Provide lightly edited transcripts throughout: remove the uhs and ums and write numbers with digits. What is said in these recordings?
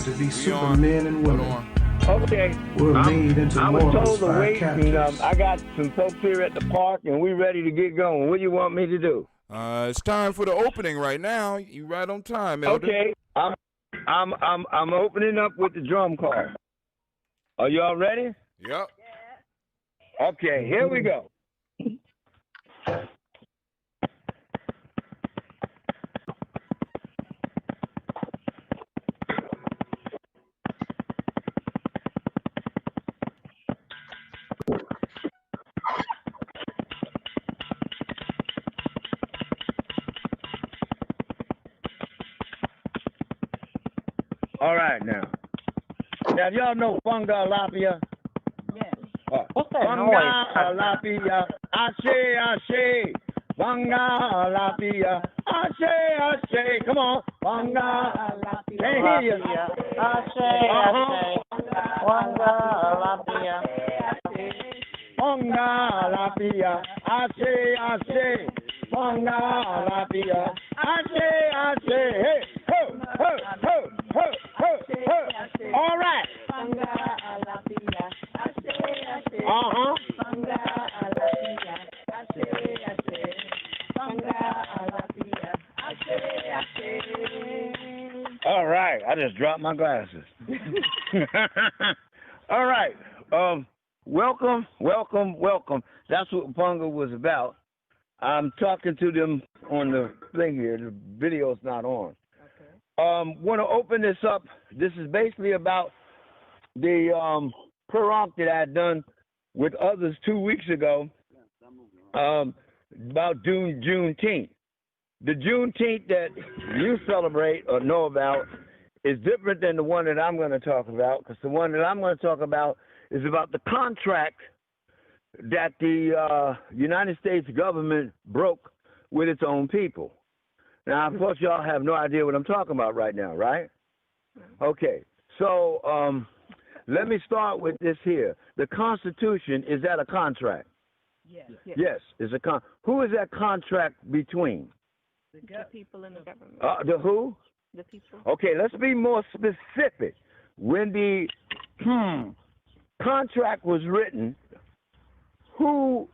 to be We on. supermen and Hold women. on. Okay. We're made into I was mortals told to by wait, and captors. I got some folks here at the park, and we ready to get going. What do you want me to do? It's time for the opening right now. You right on time, Elder. Okay. I'm opening up with the drum call. Are y'all ready? Yep. Okay, here we go. All right, now. Now, y'all know Funga Lapia? Yes. What's that Funga Lapia, Ashe, Ashe. Funga Lapia, Ashe, Ashe. Come on. Funga Lapia. Can't hear you. Ashe, Ashe. Wanga Lapia. Funga Lapia, Ashe, Ashe. Funga Lapia, Ashe, Ashe. Hey, ho, ho, ho, ho, ho, ho. All right. Uh-huh. All right. I just dropped my glasses. All right. Welcome, welcome, welcome. That's what Punga was about. I'm talking to them on the thing here. The video's not on. Okay. Want to open this up. This is basically about the Quran that I had done with others 2 weeks ago about Juneteenth. The Juneteenth that you celebrate or know about is different than the one that I'm going to talk about, because the one that I'm going to talk about is about the contract that the United States government broke with its own people. Now, of course, y'all have no idea what I'm talking about right now, right? Okay, so let me start with this here. The Constitution, is that a contract? Yes. Yes, it's a Who is that contract between? The people in the government. The who? The people. Okay, let's be more specific. When the contract was written, who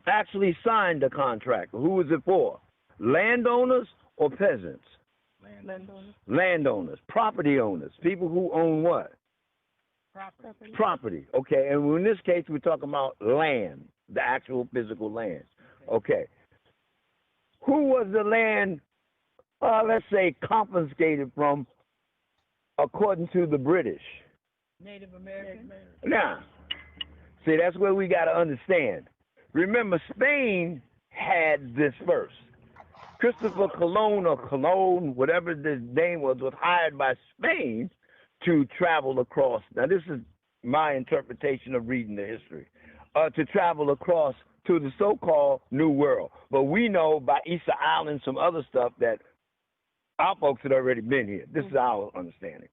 actually signed the contract? Who was it for? Landowners or peasants? Landowners. Landowners, property owners, people who own what? Property. Property. Okay, and in this case, we're talking about land, the actual physical land. Okay. Who was the land, let's say, confiscated from, according to the British? Native American. Now, see, that's where we got to understand. Remember, Spain had this first. Christopher Colon, or Cologne, whatever the name was hired by Spain to travel across. Now, this is my interpretation of reading the history. To travel across to the so-called New World. But we know by Easter Island, some other stuff, that our folks had already been here. This is our understanding.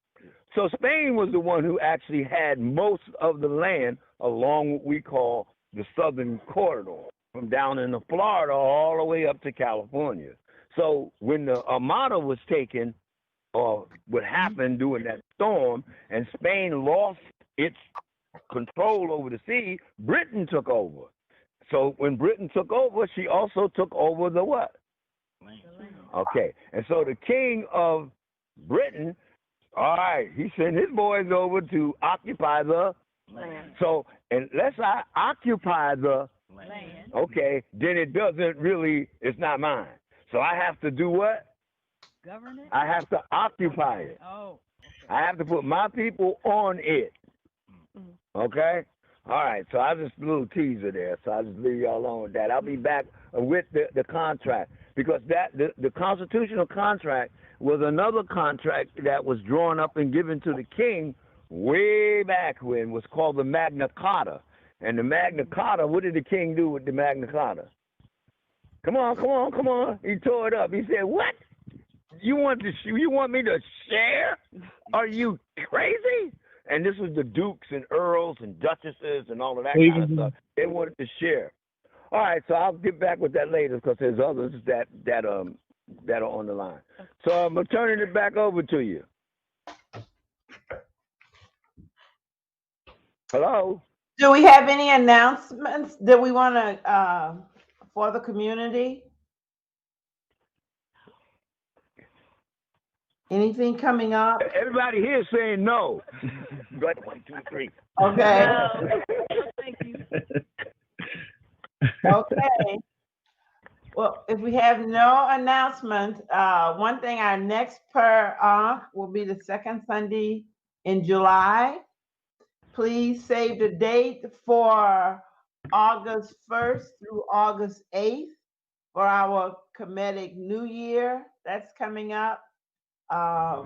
So Spain was the one who actually had most of the land along what we call the Southern Corridor, from down in Florida all the way up to California. So when the Armada was taken, or what happened during that storm, and Spain lost its control over the sea, Britain took over. So when Britain took over, she also took over the what? Land. Okay. And so the king of Britain, all right, he sent his boys over to occupy the land. So unless I occupy the land, okay, then it doesn't really, it's not mine. So I have to do what? Govern it? I have to occupy it. Oh. Okay. I have to put my people on it. Okay? All right, so I just a little teaser there, so I'll just leave y'all alone with that. I'll be back with the contract, because that the constitutional contract was another contract that was drawn up and given to the king way back when, was called the Magna Carta. And the Magna Carta, what did the king do with the Magna Carta? Come on. He tore it up. He said, what? You want me to share? Are you crazy? And this was the dukes and earls and duchesses and all of that kind of stuff. They wanted to share. All right, so I'll get back with that later, because there's others that are on the line. So I'm turning it back over to you. Hello? Do we have any announcements that we want to for the community? Anything coming up? Everybody here is saying no. Go ahead, 1, 2, 3. Okay. No, thank you. Okay. Well, if we have no announcement, one thing, our next will be the second Sunday in July. Please save the date for August 1st through August 8th for our Kemetic New Year. That's coming up. Huh?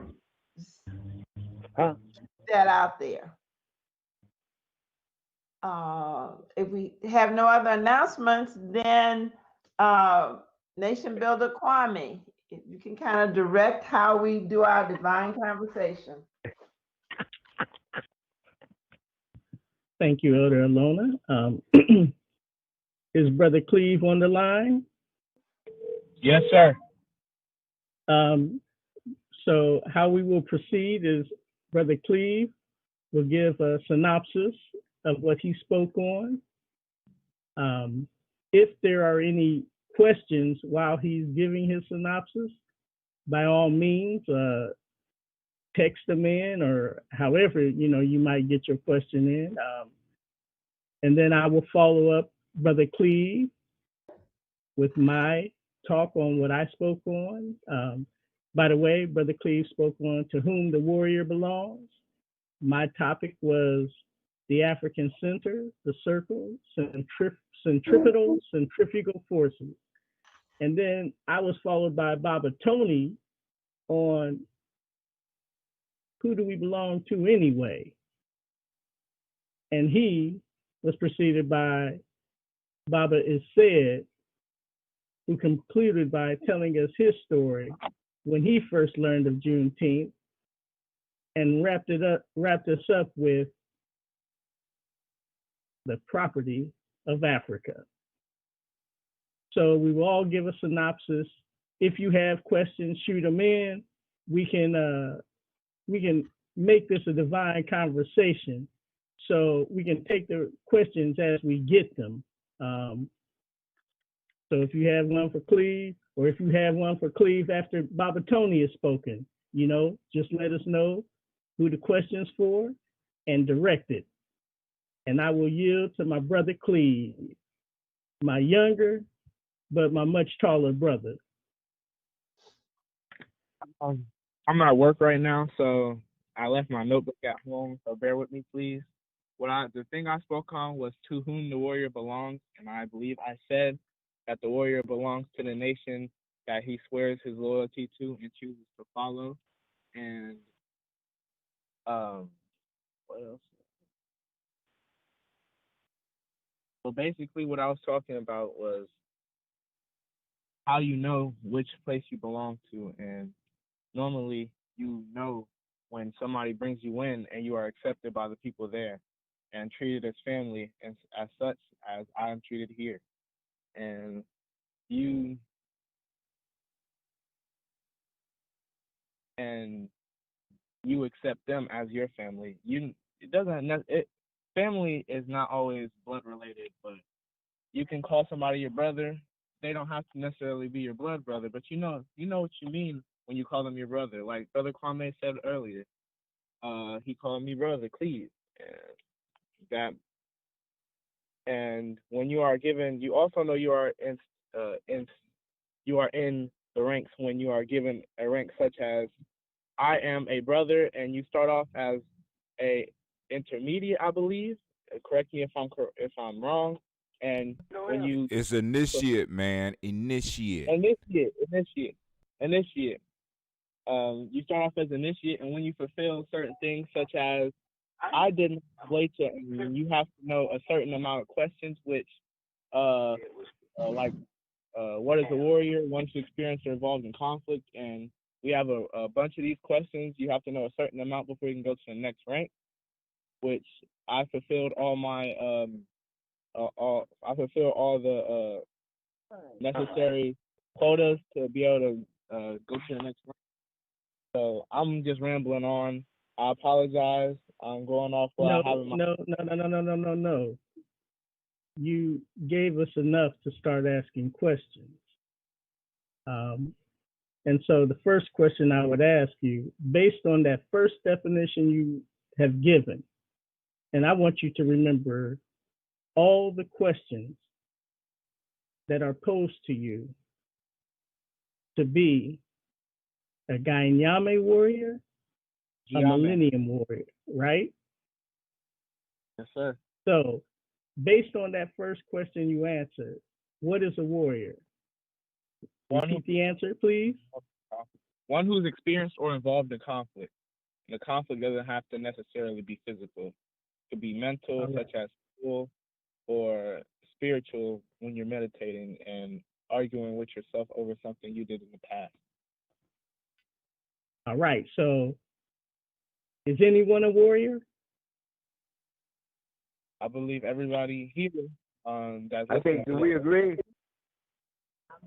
That out there. If we have no other announcements, then Nation Builder Kwame, if you can kind of direct how we do our divine conversation. Thank you, Elder Alona. Is Brother Cleve on the line? Yes, sir. So how we will proceed is Brother Cleve will give a synopsis of what he spoke on. If there are any questions while he's giving his synopsis, by all means, text them in or however, you might get your question in. And then I will follow up Brother Cleve with my talk on what I spoke on. By the way, Brother Cleve spoke on To Whom the Warrior Belongs. My topic was the African Center, the Circle, Centripetal, Centrifugal Forces. And then I was followed by Baba Tony on Who Do We Belong To Anyway? And he was preceded by Baba Is Said, who concluded by telling us his story when he first learned of Juneteenth, and wrapped us up with the property of Africa. So we will all give a synopsis. If you have questions, shoot them in. We can make this a divine conversation. So we can take the questions as we get them. So if you have one for Cleve, or if you have one for Cleve after Baba Tony has spoken, just let us know who the question's for and direct it. And I will yield to my brother Cleve, my younger, but my much taller brother. I'm at work right now, so I left my notebook at home, so bear with me, please. The thing I spoke on was To Whom the Warrior Belongs, and I believe I said that the warrior belongs to the nation that he swears his loyalty to and chooses to follow. And what else? So basically what I was talking about was how you know which place you belong to, and normally you know when somebody brings you in and you are accepted by the people there and treated as family and as such as I am treated here. And you accept them as your family. Family is not always blood related, but you can call somebody your brother. They don't have to necessarily be your blood brother, but you know what you mean when you call them your brother. Like Brother Kwame said earlier, he called me Brother Cleve, and when you are given, you also know you are in the ranks when you are given a rank such as I am a brother, and you start off as a intermediate, I believe. Correct me if I'm wrong. And when you It's initiate, man. Initiate. Initiate. You start off as initiate, and when you fulfill certain things, such as I didn't wait to, you have to know a certain amount of questions, which, what is a warrior? One's experienced or involved in conflict, and we have a bunch of these questions. You have to know a certain amount before you can go to the next rank, which I fulfilled all my I fulfilled all the necessary quotas to be able to go to the next rank. So I'm just rambling on. I apologize. I'm going off what I have in my. No. You gave us enough to start asking questions. And so the first question I would ask you, based on that first definition you have given, and I want you to remember all the questions that are posed to you to be a Gye-Nyame warrior, a Gye-Nyame. millennium warrior, right? Yes, sir. So based on that first question you answered, what is a warrior? Repeat the answer, please. One who's experienced or involved in conflict. The conflict doesn't have to necessarily be physical. It could be mental, Right. such as school, or spiritual when you're meditating and arguing with yourself over something you did in the past. All right. So is anyone a warrior? I believe everybody here that's I listening think, to do we this- agree?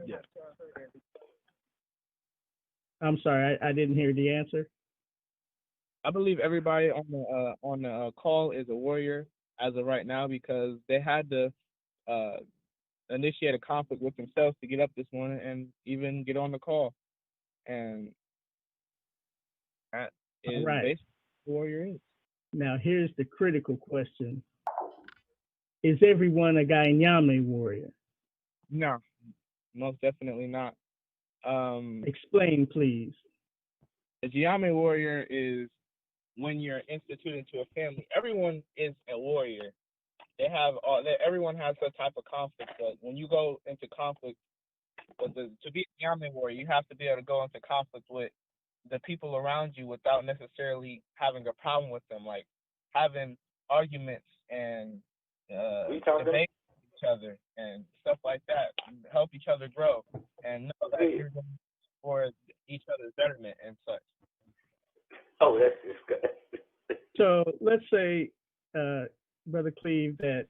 Yes. I'm sorry, I didn't hear the answer. I believe everybody on the call is a warrior as of right now because they had to initiate a conflict with themselves to get up this morning and even get on the call, and that is All right. basically what a warrior is. Now here's the critical question. Is everyone a Gye-Nyame warrior? No, most definitely not. Explain, please. The Gye-Nyame warrior is when you're instituted to a family. Everyone is a warrior. Everyone has some type of conflict, but when you go into conflict, to be a Gye-Nyame warrior, you have to be able to go into conflict with the people around you without necessarily having a problem with them, like having arguments and debate each other and stuff like that, help each other grow, and know that you're going for each other's betterment and such. Oh, that's just good. So let's say, Brother Cleve, that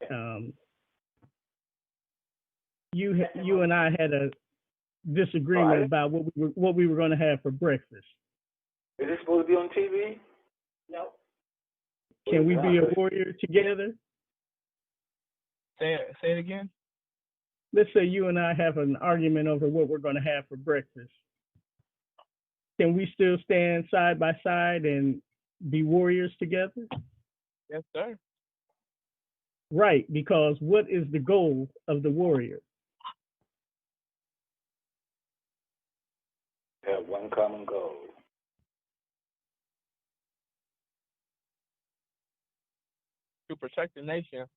you and I had a disagreement about what we were going to have for breakfast. Is this supposed to be on TV? No. Can we be a warrior together? Say it again. Let's say you and I have an argument over what we're going to have for breakfast. Can we still stand side by side and be warriors together? Yes, sir. Right, because what is the goal of the warrior? Have one common goal. To protect the nation,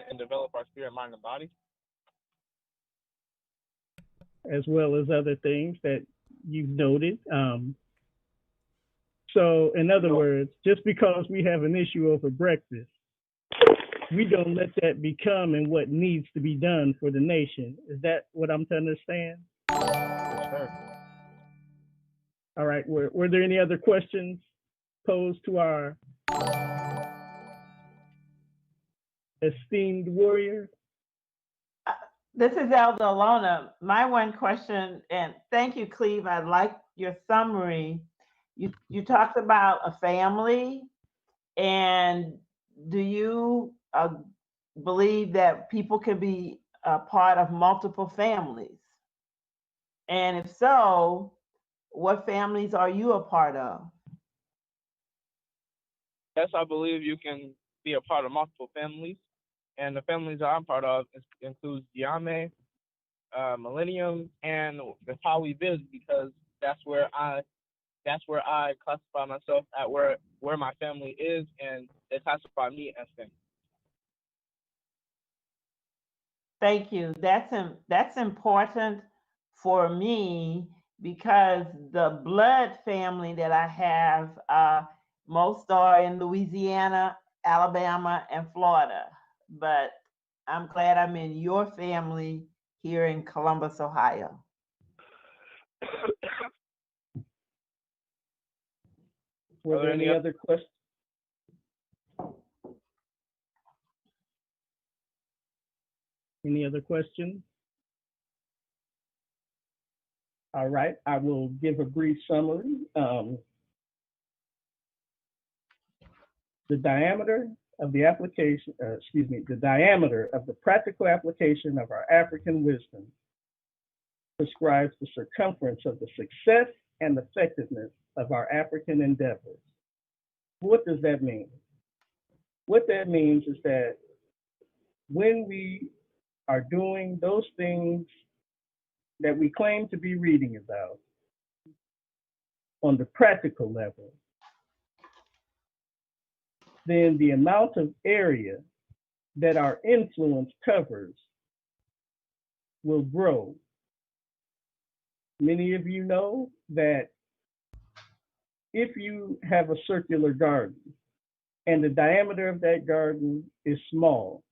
and develop our spirit, mind, and body. As well as other things that you've noted. So in other words, just because we have an issue over breakfast, we don't let that become and what needs to be done for the nation. Is that what I'm to understand? Yes, sir. All right. Were there any other questions posed to our esteemed warrior? This is Elder Alona. My one question, and thank you, Cleve. I like your summary. You talked about a family, and do you believe that people can be a part of multiple families? And if so, what families are you a part of? Yes, I believe you can be a part of multiple families, and the families that I'm part of includes Gye-Nyame, Millennium, and the how we build, because that's where I classify myself at where my family is, and they classify me as family. Thank you. That's important for me because the blood family that I have, most are in Louisiana, Alabama, and Florida. But I'm glad I'm in your family here in Columbus, Ohio. Were there any other questions? Any other questions? All right, I will give a brief summary. The diameter of the application, the diameter of the practical application of our African wisdom prescribes the circumference of the success and effectiveness of our African endeavors. What does that mean? What that means is that when we are doing those things that we claim to be reading about on the practical level, then the amount of area that our influence covers will grow. Many of you know that if you have a circular garden and the diameter of that garden is small,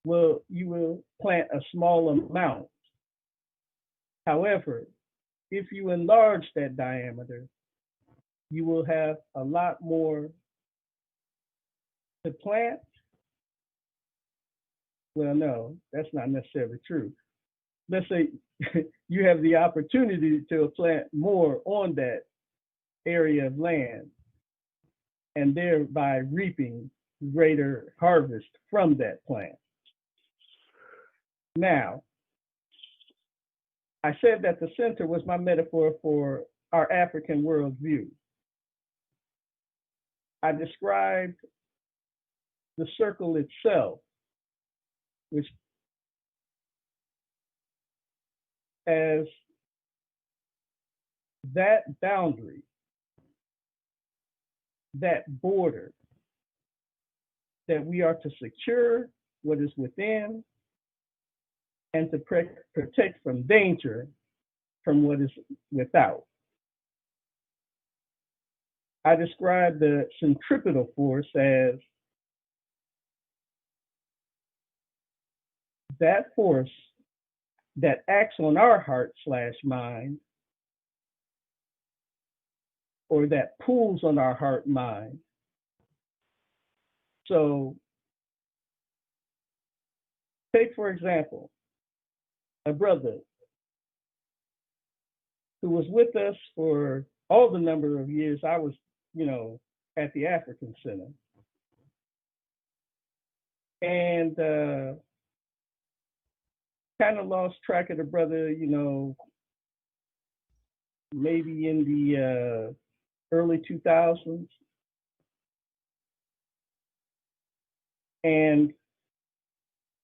well, you will plant a small amount. However, if you enlarge that diameter, you will have a lot more to plant. Well, no, that's not necessarily true. Let's say you have the opportunity to plant more on that area of land and thereby reaping greater harvest from that plant. Now, I said that the center was my metaphor for our African worldview. I described the circle itself, which as that boundary, that border that we are to secure what is within and to protect from danger from what is without. I describe the centripetal force as that force that acts on our heart/mind, or that pulls on our heart/mind. So take, for example, a brother who was with us for all the number of years I was, at the African Center. And kind of lost track of the brother, maybe in the early 2000s. And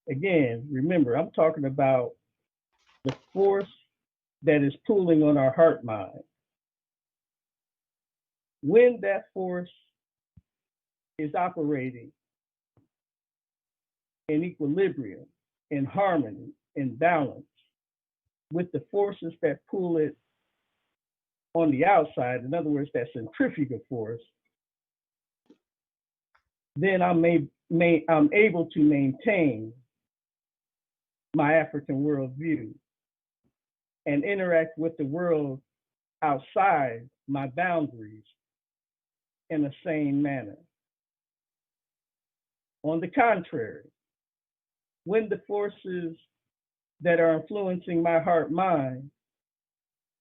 again, remember, I'm talking about the force that is pulling on our heart/mind. When that force is operating in equilibrium, in harmony, in balance with the forces that pull it on the outside, in other words, that centrifugal force, then I'm able to maintain my African worldview and interact with the world outside my boundaries in a sane manner. On the contrary, when the forces that are influencing my heart/mind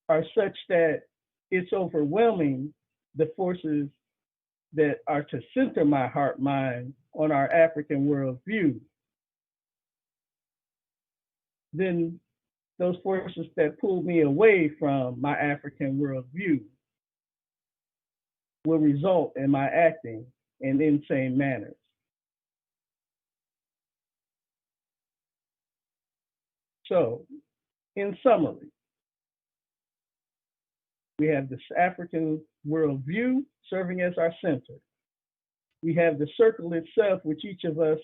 are such that it's overwhelming the forces that are to center my heart/mind on our African worldview, then those forces that pull me away from my African worldview will result in my acting in insane manners. So, in summary, we have this African worldview serving as our center. We have the circle itself, which each of us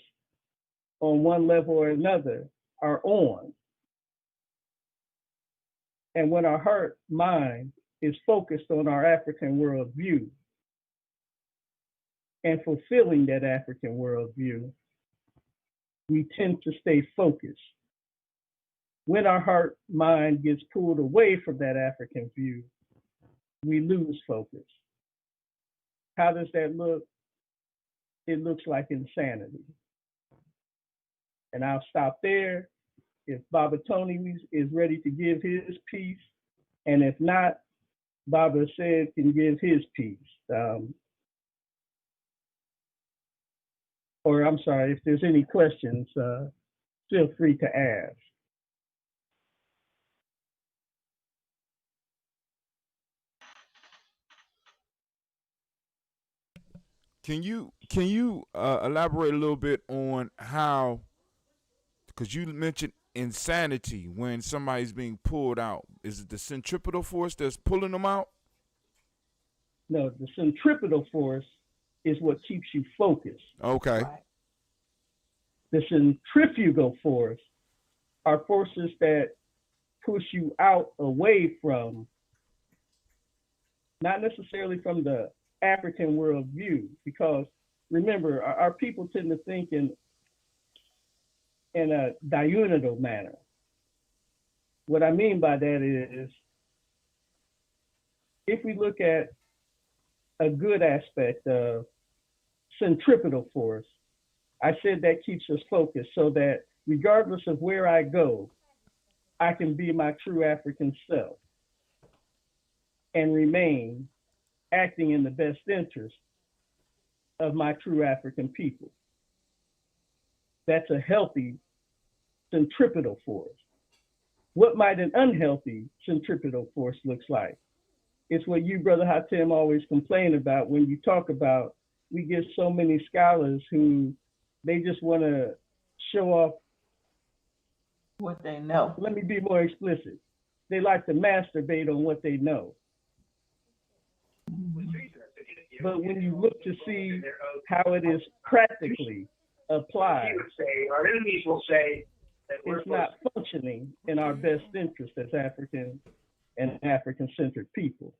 on one level or another are on. And when our heart/mind is focused on our African worldview and fulfilling that African worldview, we tend to stay focused. When our heart/mind gets pulled away from that African view, we lose focus. How does that look? It looks like insanity. And I'll stop there. If Baba Tony is ready to give his piece, and if not, Baba said can give his piece. or I'm sorry, if there's any questions, feel free to ask. Can you elaborate a little bit on how? Because you mentioned insanity when somebody's being pulled out. Is it the centripetal force that's pulling them out? No, the centripetal force is what keeps you focused. Okay. Right. The centrifugal force are forces that push you out away from, not necessarily from the African worldview, because remember, our people tend to think in a diurnal manner. What I mean by that is, if we look at a good aspect of centripetal force, I said that keeps us focused so that regardless of where I go, I can be my true African self and remain acting in the best interest of my true African people. That's a healthy centripetal force. What might an unhealthy centripetal force looks like? It's what you, Brother Hatem, always complain about when you talk about we get so many scholars who they just want to show off. What they know. Let me be more explicit. They like to masturbate on what they know. But when you look to see how it is practically applied, our enemies will say that it's not functioning in our best interest as African and African-centered people.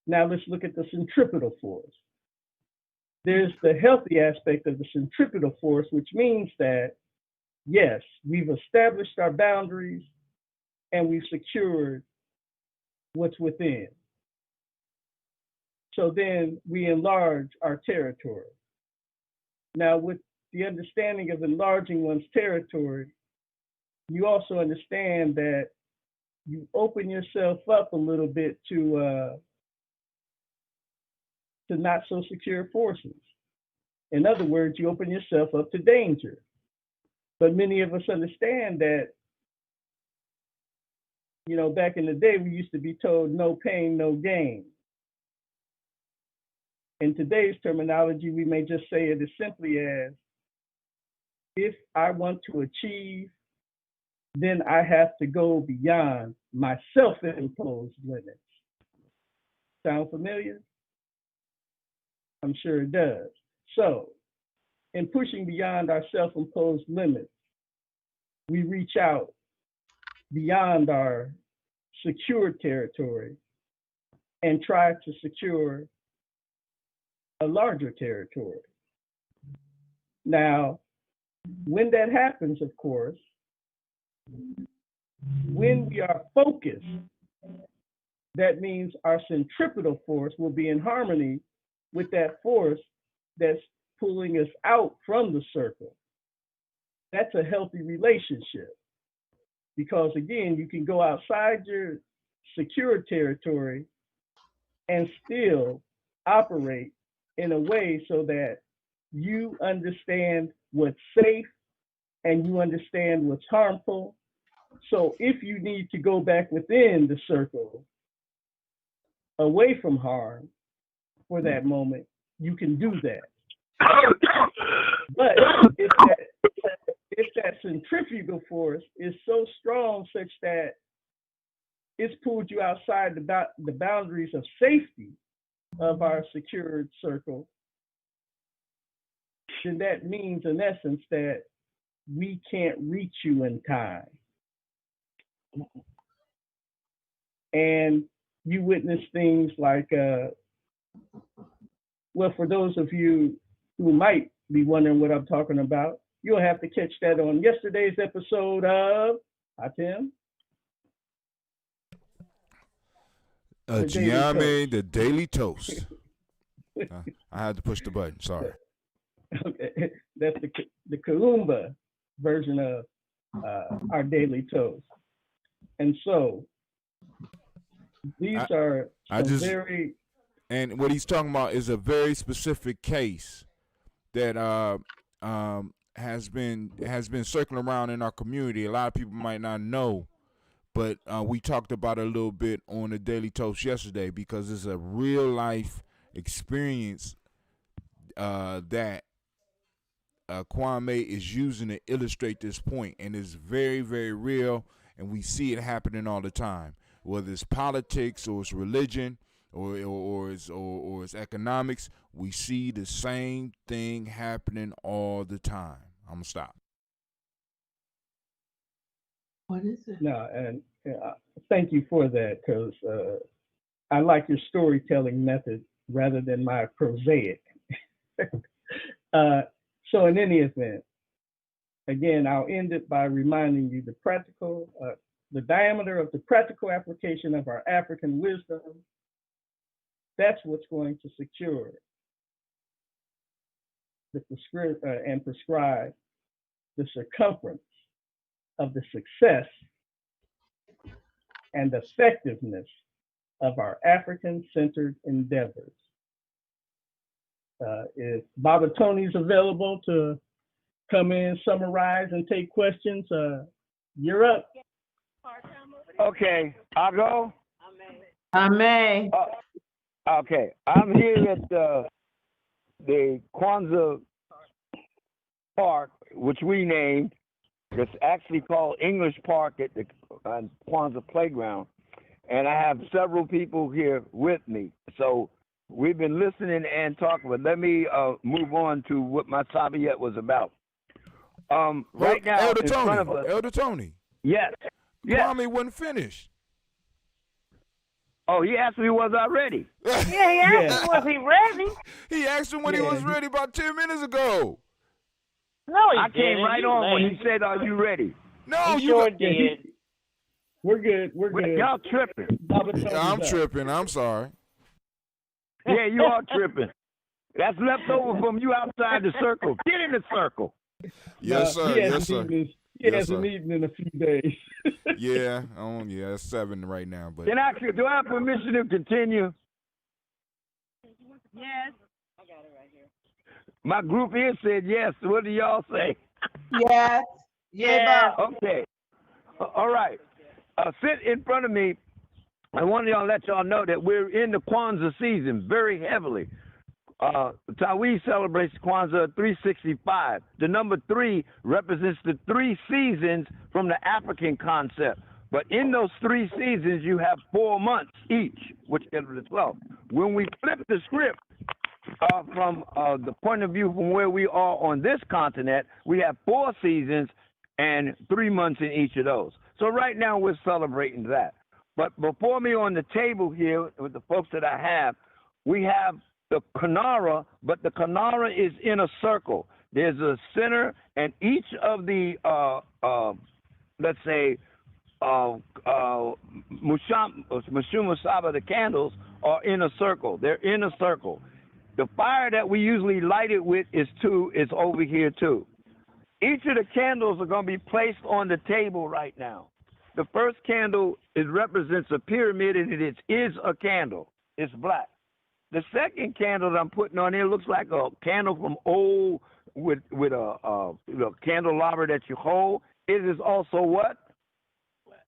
Now let's look at the centripetal force. There's the healthy aspect of the centripetal force, which means that, yes, we've established our boundaries and we've secured what's within. So then we enlarge our territory. Now, with the understanding of enlarging one's territory, you also understand that you open yourself up a little bit to not so secure forces. In other words, you open yourself up to danger. But many of us understand that, you know, back in the day, we used to be told no pain, no gain. In today's terminology, we may just say it as simply as, if I want to achieve, then I have to go beyond my self-imposed limits. Sound familiar? I'm sure it does. So, in pushing beyond our self-imposed limits, we reach out beyond our secure territory and try to secure a larger territory. Now, when that happens, of course, when we are focused, that means our centripetal force will be in harmony with that force that's pulling us out from the circle. That's a healthy relationship. Because again, you can go outside your secure territory and still operate in a way so that you understand what's safe and you understand what's harmful. So if you need to go back within the circle, away from harm for that moment, you can do that. But if that centrifugal force is so strong such that it's pulled you outside the boundaries of safety of our secured circle, then that means in essence that we can't reach you in time. And you witness things like, well, for those of you who might be wondering what I'm talking about, you'll have to catch that on yesterday's episode of Hatem. Gye-Nyame, the Daily Toast. I had to push the button. Sorry. Okay, that's the Kalumba version of our Daily Toast. And so these are very. And what he's talking about is a very specific case that has been circling around in our community. A lot of people might not know, but we talked about it a little bit on the Daily Toast yesterday because it's a real life experience that Kwame is using to illustrate this point, and it's very, very real, and we see it happening all the time, whether it's politics or it's religion or it's economics. We see the same thing happening all the time. I'm gonna stop. What is it? No, and thank you for that, because I like your storytelling method rather than my prosaic. So in any event, again, I'll end it by reminding you the diameter of the practical application of our African wisdom. That's what's going to secure and prescribe the circumference of the success and effectiveness of our African-centered endeavors. If Baba Tony's available to come in, summarize, and take questions, you're up. Okay, I'll go. I may. Okay, I'm here at the Kwanzaa Park, which we named. It's actually called English Park at the Kwanzaa Playground. And I have several people here with me. So we've been listening and talking, but let me move on to what my Sabiet was about. Right now, Elder in Tony, front of us. Elder Tony. Yes. Yes. Kwame wasn't finished. Oh, he asked me, was I ready? Yeah, he asked me, was he ready? He asked him when he was ready about 10 minutes ago. No, he I didn't. came right You on when late. he said, are you ready? No, He you sure got, did. We're good. We're good. Y'all tripping. Baba Tony's I'm up. tripping. I'm sorry. Yeah, you are tripping. That's left over from you outside the circle. Get in the circle. Yes, sir. He Yes, hasn't sir. eaten He Yes, hasn't sir. eaten in a few days. Yeah, it's 7 right now. But Can I, do I have permission to continue? Yes. My group here said yes. What do y'all say? Yes. Yes. Okay. All right. Sit in front of me. I want to let y'all know that we're in the Kwanzaa season very heavily. Tawi celebrates Kwanzaa 365. The number 3 represents the 3 seasons from the African concept. But in those 3 seasons, you have 4 months each, which is the 12. When we flip the script from the point of view from where we are on this continent, we have 4 seasons and 3 months in each of those. So right now we're celebrating that. But before me on the table here with the folks that I have, we have the Kanara, but the Kanara is in a circle. There's a center, and each of the, let's say, Mushuma Saba, the candles, are in a circle. They're in a circle. The fire that we usually light it with is over here too. Each of the candles are going to be placed on the table right now. The first candle represents a pyramid, and it is a candle. It's black. The second candle that I'm putting on here looks like a candle from old with a candelabra that you hold. It is also what?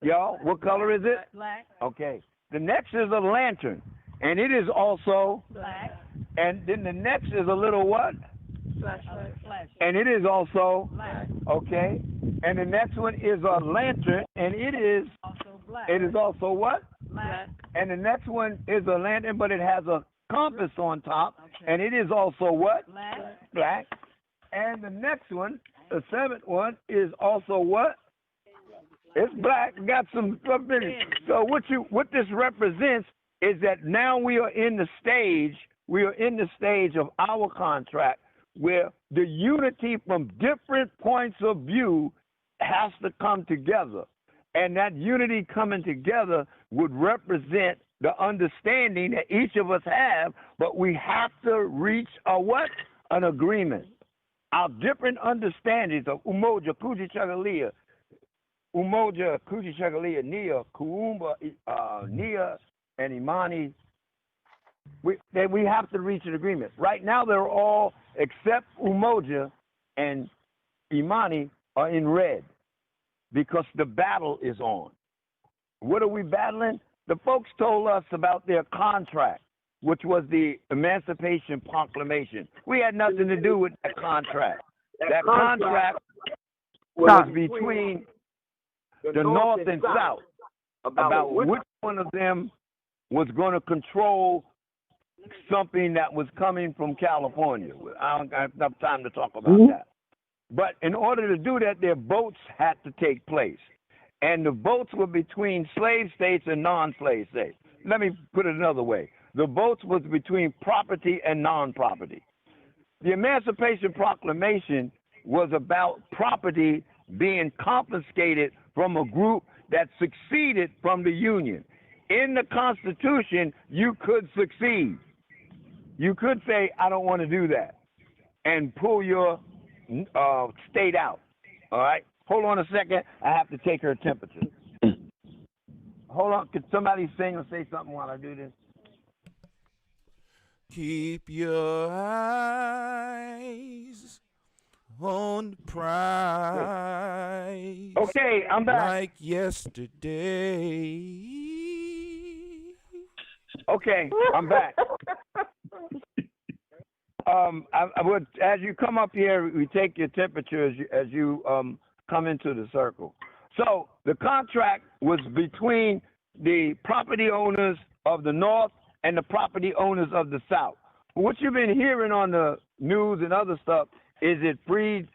Y'all, what color is it? Black. Okay. The next is a lantern, and it is also Black. And then the next is a little what? Flashlight. And it is also Black. okay. And the next one is a lantern, and it is Also black. also what? Black. And the next one is a lantern, but it has a compass on top, and it is also what? Black. Black. And the next one, the 7th one, is also what? It's black. Got some stuff in it. So what this represents is that now we are in the stage of our contract where the unity from different points of view has to come together. And that unity coming together would represent the understanding that each of us have, but we have to reach a what? An agreement. Our different understandings of Umoja, Kujichagalia, Nia, Kuumba, Nia, and Imani, we have to reach an agreement. Right now, they're all, except Umoja and Imani, are in red because the battle is on. What are we battling? The folks told us about their contract, which was the Emancipation Proclamation. We had nothing to do with that contract. That contract was between the North and South about which one of them was going to control something that was coming from California. I don't have enough time to talk about that. But in order to do that, their votes had to take place. And the votes were between slave states and non-slave states. Let me put it another way. The votes was between property and non-property. The Emancipation Proclamation was about property being confiscated from a group that succeeded from the Union. In the Constitution, you could succeed. You could say, I don't want to do that, and pull your state out. All right? Hold on a second. I have to take her temperature. Hold on. Could somebody sing or say something while I do this? Keep your eyes on the prize. Okay, I'm back. Like yesterday. Okay, I'm back. I would, as you come up here, we take your temperature as you come into the circle. So the contract was between the property owners of the North and the property owners of the South. What you've been hearing on the news and other stuff is it freed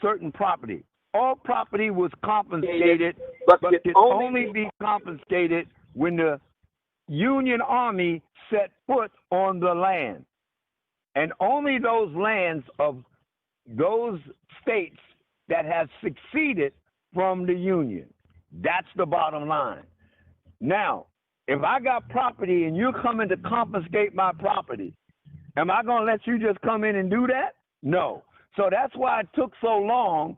certain property. All property was confiscated, but could only be confiscated when the Union Army set foot on the land. And only those lands of those states that have succeeded from the Union. That's the bottom line. Now, if I got property and you're coming to confiscate my property, am I going to let you just come in and do that? No. So that's why it took so long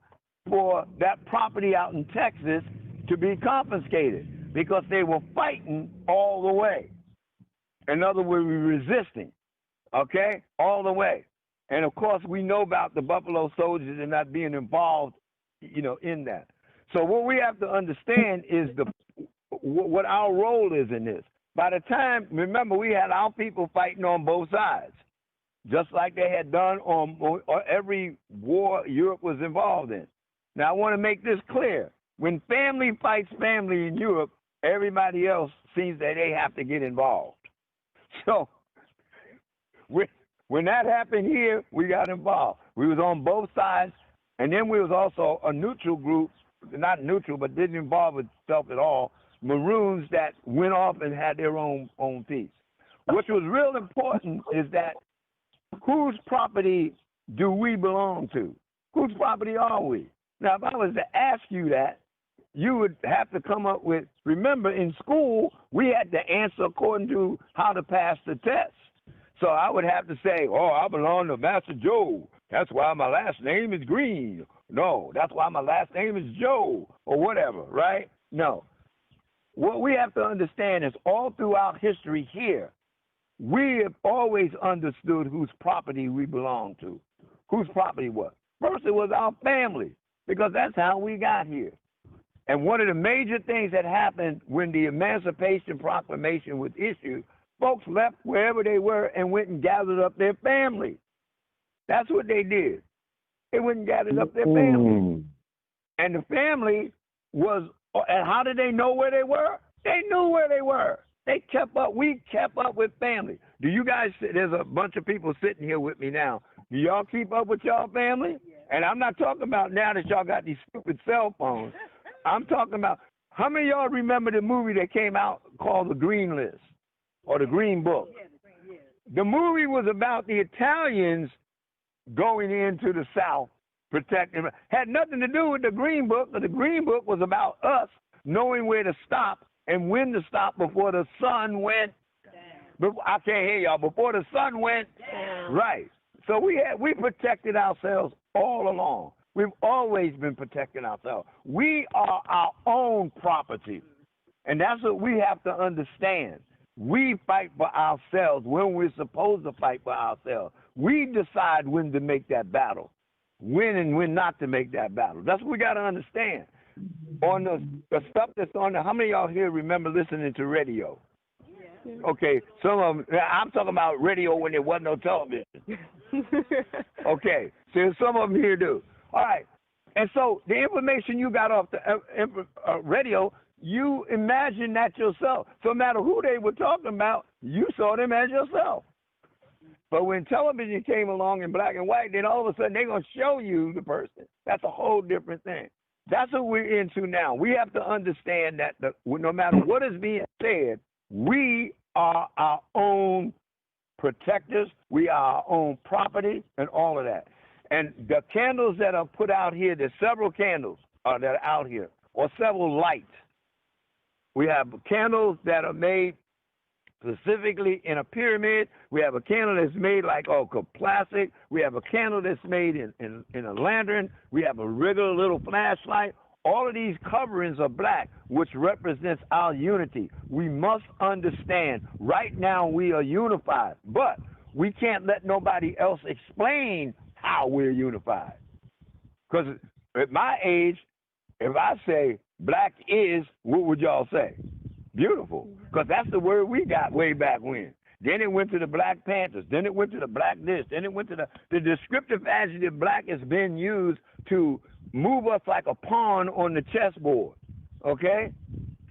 for that property out in Texas to be confiscated, because they were fighting all the way. In other words, we were resisting, okay, all the way. And of course, we know about the Buffalo Soldiers and not being involved, in that. So what we have to understand is what our role is in this. By the time, remember, we had our people fighting on both sides, just like they had done on every war Europe was involved in. Now, I want to make this clear. When family fights family in Europe, everybody else sees that they have to get involved. So when that happened here, we got involved. We was on both sides, and then we was also a neutral group, not neutral, but didn't involve itself at all, Maroons that went off and had their own piece. What was real important is that whose property do we belong to? Whose property are we? Now, if I was to ask you that, you would have to come up with, remember, in school, we had to answer according to how to pass the test. So I would have to say, I belong to Master Joe. That's why my last name is Green. No, that's why my last name is Joe, or whatever, right? No. What we have to understand is all throughout history here, we have always understood whose property we belong to, whose property was. First, it was our family, because that's how we got here. And one of the major things that happened when the Emancipation Proclamation was issued, folks left wherever they were and went and gathered up their family. That's what they did. They went and gathered up their family. And the family was, and how did they know where they were? They knew where they were. They kept up. We kept up with family. Do you guys, there's a bunch of people sitting here with me now. Do y'all keep up with y'all family? And I'm not talking about now that y'all got these stupid cell phones. I'm talking about, how many of y'all remember the movie that came out called The Green List or The Green Book? The movie was about the Italians going into the South, protecting. Had nothing to do with the Green Book, but the Green Book was about us knowing where to stop and when to stop before the sun went. I can't hear y'all. Before the sun went, right. So we protected ourselves all along. We've always been protecting ourselves. We are our own property. And that's what we have to understand. We fight for ourselves when we're supposed to fight for ourselves. We decide when to make that battle, when and when not to make that battle. That's what we got to understand. On the stuff that's on there, how many of y'all here remember listening to radio? Okay, some of them, I'm talking about radio when there wasn't no television. Okay, so some of them here do. All right, and so the information you got off the radio, you imagine that yourself. So no matter who they were talking about, you saw them as yourself. But when television came along in black and white, then all of a sudden they're going to show you the person. That's a whole different thing. That's what we're into now. We have to understand that no matter what is being said, we are our own protectors. We are our own property and all of that. And the candles that are put out here, there's several candles that are out here, or several lights. We have candles that are made specifically in a pyramid. We have a candle that's made like plastic. We have a candle that's made in a lantern. We have a regular little flashlight. All of these coverings are black, which represents our unity. We must understand right now we are unified, but we can't let nobody else explain how we're unified. Because at my age, if I say black is, what would y'all say? Beautiful, because that's the word we got way back when. Then it went to the Black Panthers. Then it went to the black this. Then it went to the descriptive adjective black has been used to move us like a pawn on the chessboard, okay?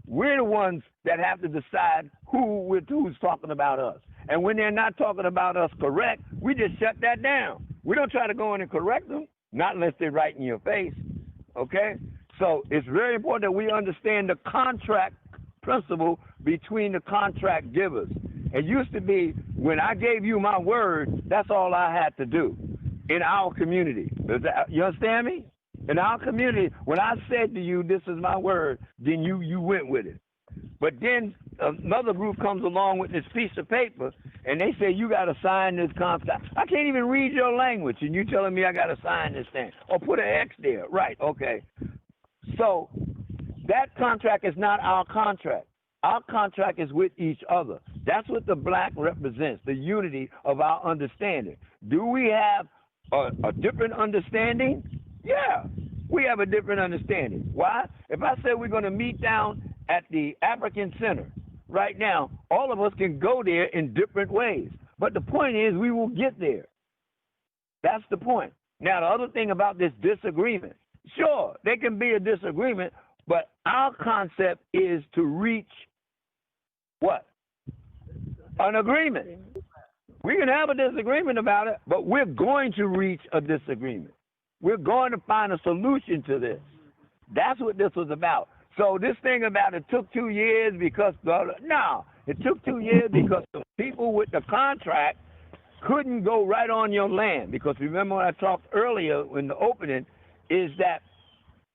We're the ones that have to decide who's talking about us. And when they're not talking about us correct, we just shut that down. We don't try to go in and correct them, not unless they're right in your face, okay? So it's very important that we understand the contract principle between the contract givers. It used to be when I gave you my word, that's all I had to do in our community. You understand me? In our community, when I said to you, this is my word, then you went with it. But then another group comes along with this piece of paper, and they say, you got to sign this contract. I can't even read your language, and you telling me I got to sign this thing. Or put an X there. Right, okay. So that contract is not our contract. Our contract is with each other. That's what the black represents, the unity of our understanding. Do we have a different understanding? Yeah, we have a different understanding. Why? If I say we're going to meet down at the African Center right now, all of us can go there in different ways. But the point is we will get there. That's the point. Now, the other thing about this disagreement, sure, there can be a disagreement, but our concept is to reach what? An agreement. We can have a disagreement about it, but we're going to reach a disagreement. We're going to find a solution to this. That's what this was about. So this thing about it took 2 years because, no, it took 2 years because the people with the contract couldn't go right on your land. Because remember what I talked earlier in the opening is that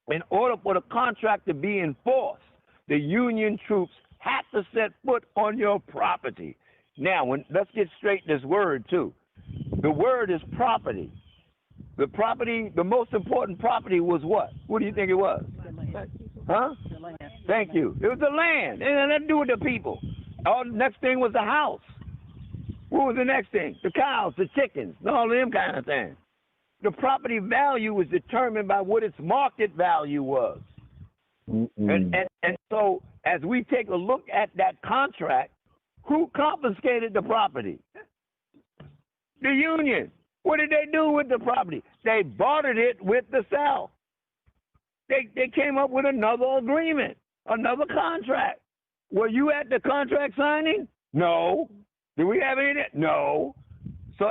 in order for the contract to be enforced, the Union troops had to set foot on your property. Now, let's get straight this word, too. The word is property. The property, the most important property was what? What do you think it was? Huh? Thank you. It was the land. It had nothing to do with the people. The next thing was the house. What was the next thing? The cows, the chickens, all them kind of things. The property value was determined by what its market value was. And so as we take a look at that contract, who confiscated the property? The Union. What did they do with the property? They bartered it with the South. They came up with another agreement, another contract. Were you at the contract signing? No. Did we have any of that? No. So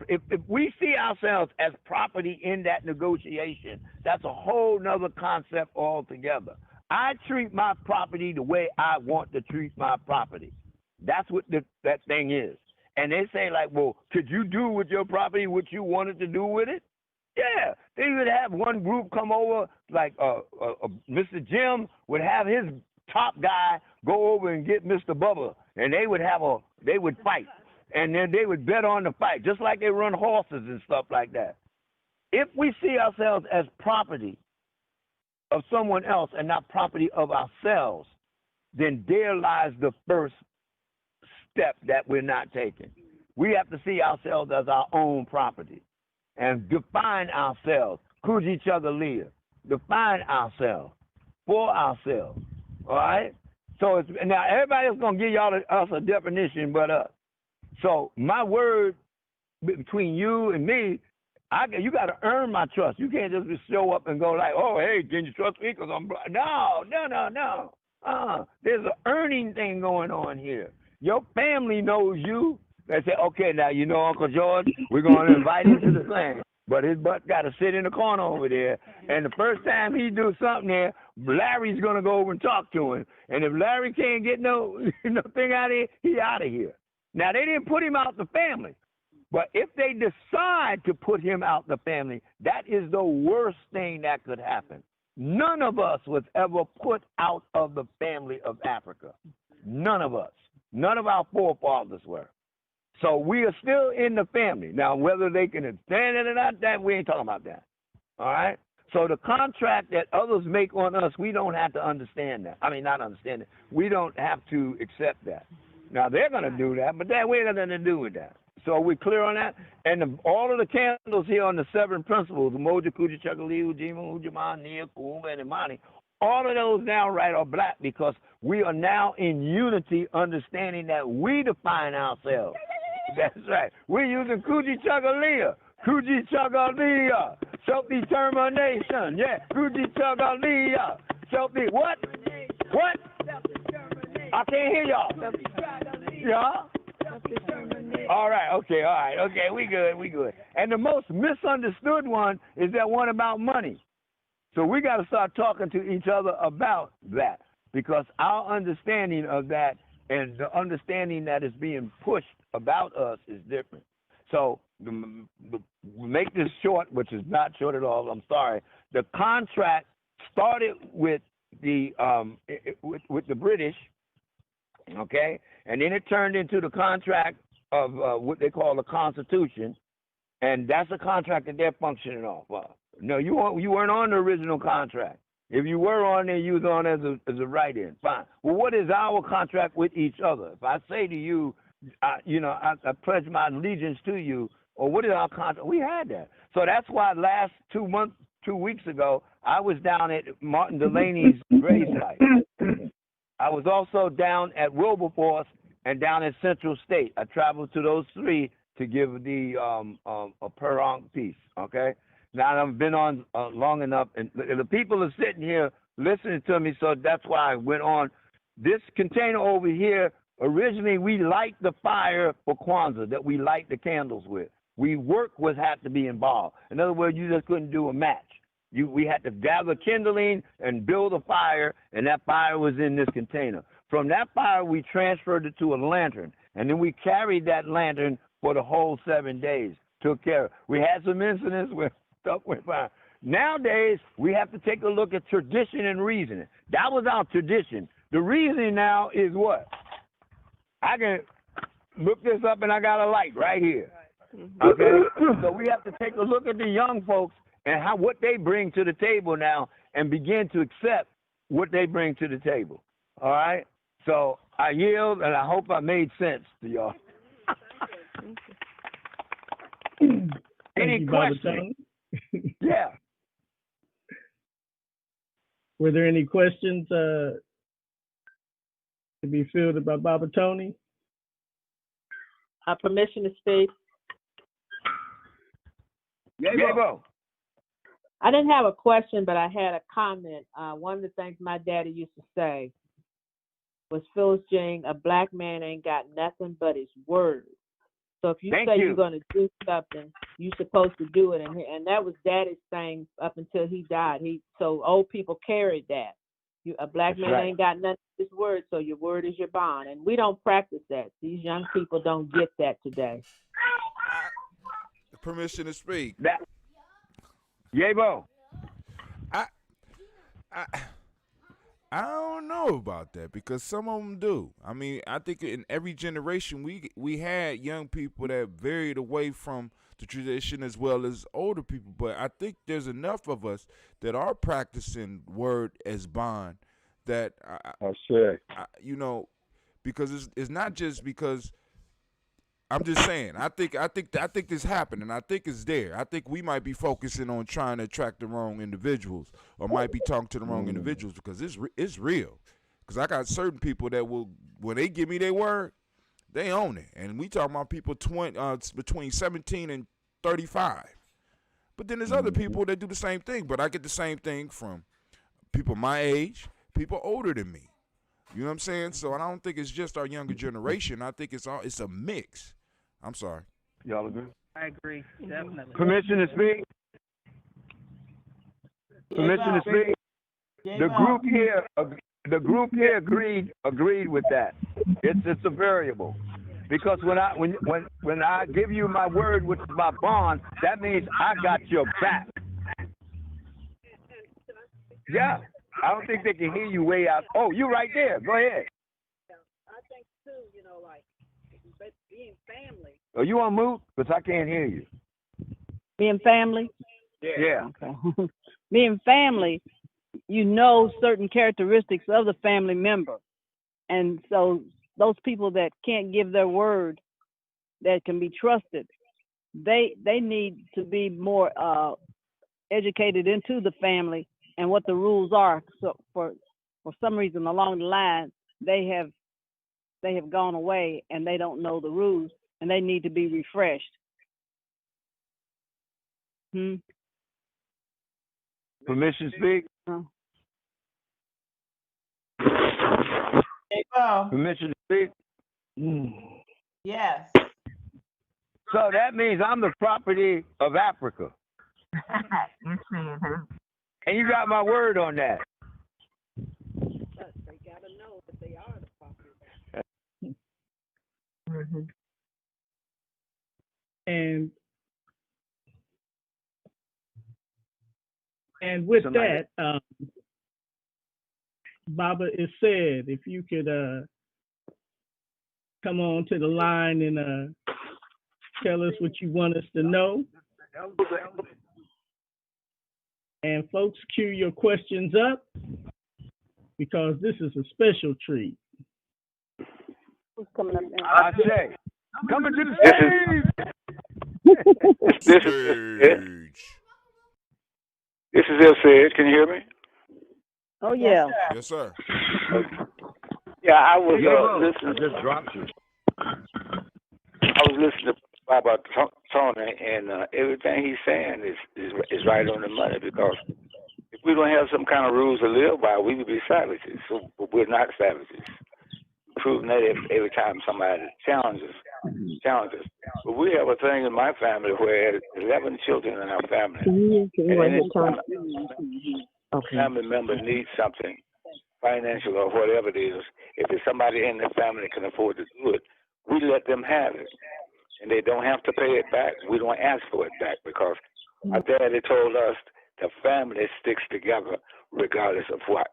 if we see ourselves as property in that negotiation, that's a whole nother concept altogether. I treat my property the way I want to treat my property. That's what that thing is. And they say, like, well, could you do with your property what you wanted to do with it? Yeah. They would have one group come over, like Mr. Jim would have his top guy go over and get Mr. Bubba, and they would fight. And then they would bet on the fight, just like they run horses and stuff like that. If we see ourselves as property of someone else and not property of ourselves, then there lies the first step that we're not taking. We have to see ourselves as our own property and define ourselves. Kuji Chagalia. Define ourselves for ourselves. All right? So it's, now everybody else going to give us a definition but us. So my word between you and me, you got to earn my trust. You can't just show up and go like, oh, hey, can you trust me because I'm black? No. There's an earning thing going on here. Your family knows you. They say, okay, now you know Uncle George, we're going to invite him to the thing. But his butt got to sit in the corner over there. And the first time he do something there, Larry's going to go over and talk to him. And if Larry can't get no thing out of here, he out of here. Now, they didn't put him out the family. But if they decide to put him out the family, that is the worst thing that could happen. None of us was ever put out of the family of Africa. None of us. None of our forefathers were. So we are still in the family. Now, whether they can stand it or not, that we ain't talking about that. All right? So the contract that others make on us, we don't have to understand that. I mean, not understand it. We don't have to accept that. Now, they're going to do that, but that we ain't got nothing to do with that. So are we clear on that? And all of the candles here on the 7 principles, Umoja, Kuja, Chakali, Ujima, Ujaman, Nia, Kuma, and Imani, all of those now, right, are black because we are now in unity, understanding that we define ourselves. That's right. We're using Kuji Chagalia. Kuji Chagalia. Self-determination. Yeah. Kuji Chagalia. What? What? I can't hear y'all. Yeah? All right. Okay. All right. Okay. We good. And the most misunderstood one is that one about money. So we got to start talking to each other about that because our understanding of that and the understanding that is being pushed about us is different. So make this short, which is not short at all. I'm sorry. The contract started with the with the British, okay, and then it turned into the contract of what they call the Constitution, and that's a contract that they're functioning off of. No, you weren't on the original contract. If you were on there, you was on as a write-in. Fine. Well, what is our contract with each other? If I say to you, I pledge my allegiance to you, or what is our contract? We had that. So that's why last 2 weeks ago, I was down at Martin Delaney's gravesite. I was also down at Wilberforce and down at Central State. I traveled to those three to give the a per onc piece, okay? Now, I've been on long enough, and the people are sitting here listening to me, so that's why I went on. This container over here, originally we light the fire for Kwanzaa that we light the candles with. Had to be involved. In other words, you just couldn't do a match. We had to gather kindling and build a fire, and that fire was in this container. From that fire, we transferred it to a lantern, and then we carried that lantern for the whole 7 days. Took care of it. We had some incidents where stuff went fine. Nowadays, we have to take a look at tradition and reasoning. That was our tradition. The reasoning now is what? I can look this up, and I got a light right here. Okay? So we have to take a look at the young folks and what they bring to the table now and begin to accept what they bring to the table. All right? So I yield, and I hope I made sense to y'all. Any questions? Yeah. Were there any questions to be fielded by Baba Tony? Permission to speak. Gye-Nyame. I didn't have a question, but I had a comment. One of the things my daddy used to say was, Phyllis Jane, a black man ain't got nothing but his word. So if you you're going to do something, you're supposed to do it. And that was Daddy's thing up until he died. So old people carried that. A black man ain't got nothing but his word, so your word is your bond. And we don't practice that. These young people don't get that today. Permission to speak. Gye-Nyame. I don't know about that because some of them do. I mean, I think in every generation we had young people that varied away from the tradition as well as older people. But I think there's enough of us that are practicing word as bond that because it's not just because I'm just saying. I think this happened, and I think it's there. I think we might be focusing on trying to attract the wrong individuals, or might be talking to the wrong individuals because it's real. Because I got certain people that will, when they give me their word, they own it, and we talking about people between 17 and 35. But then there's other people that do the same thing. But I get the same thing from people my age, people older than me. You know what I'm saying? So I don't think it's just our younger generation. I think it's a mix. I'm sorry. Y'all agree? I agree, definitely. Permission to speak? Permission to speak? The group here agreed with that. It's a variable. Because when I give you my word, which is my bond, that means I got your back. Yeah. I don't think they can hear you way out. Oh, you right there. Go ahead. I think too, like being family. Are you on mute? Because I can't hear you. Being family? Yeah. Okay. Being family, certain characteristics of the family member. And so those people that can't give their word, that can be trusted, they need to be more educated into the family and what the rules are. So for some reason along the line, they have gone away and they don't know the rules, and they need to be refreshed. Permission to speak? Permission to speak? Yes. So that means I'm the property of Africa. And you got my word on that. But they gotta know that they are the property of Africa. And with that, Baba, it said, if you could come on to the line and tell us what you want us to know. And folks, cue your questions up, because this is a special treat. Who's coming up now? I say, coming to the stage. This is El Said. Can you hear me? Oh yeah. Yes, sir. Yeah, I was listening. I just dropped you. I was listening to Baba Tony, and everything he's saying is right on the money. Because if we don't have some kind of rules to live by, we would be savages. So we're not savages. Proving that every time somebody challenges. But we have a thing in my family where 11 children in our family. Family member needs something, financial or whatever it is. If there's somebody in the family that can afford to do it, we let them have it. And they don't have to pay it back. We don't ask for it back, because our daddy told us the family sticks together regardless of what.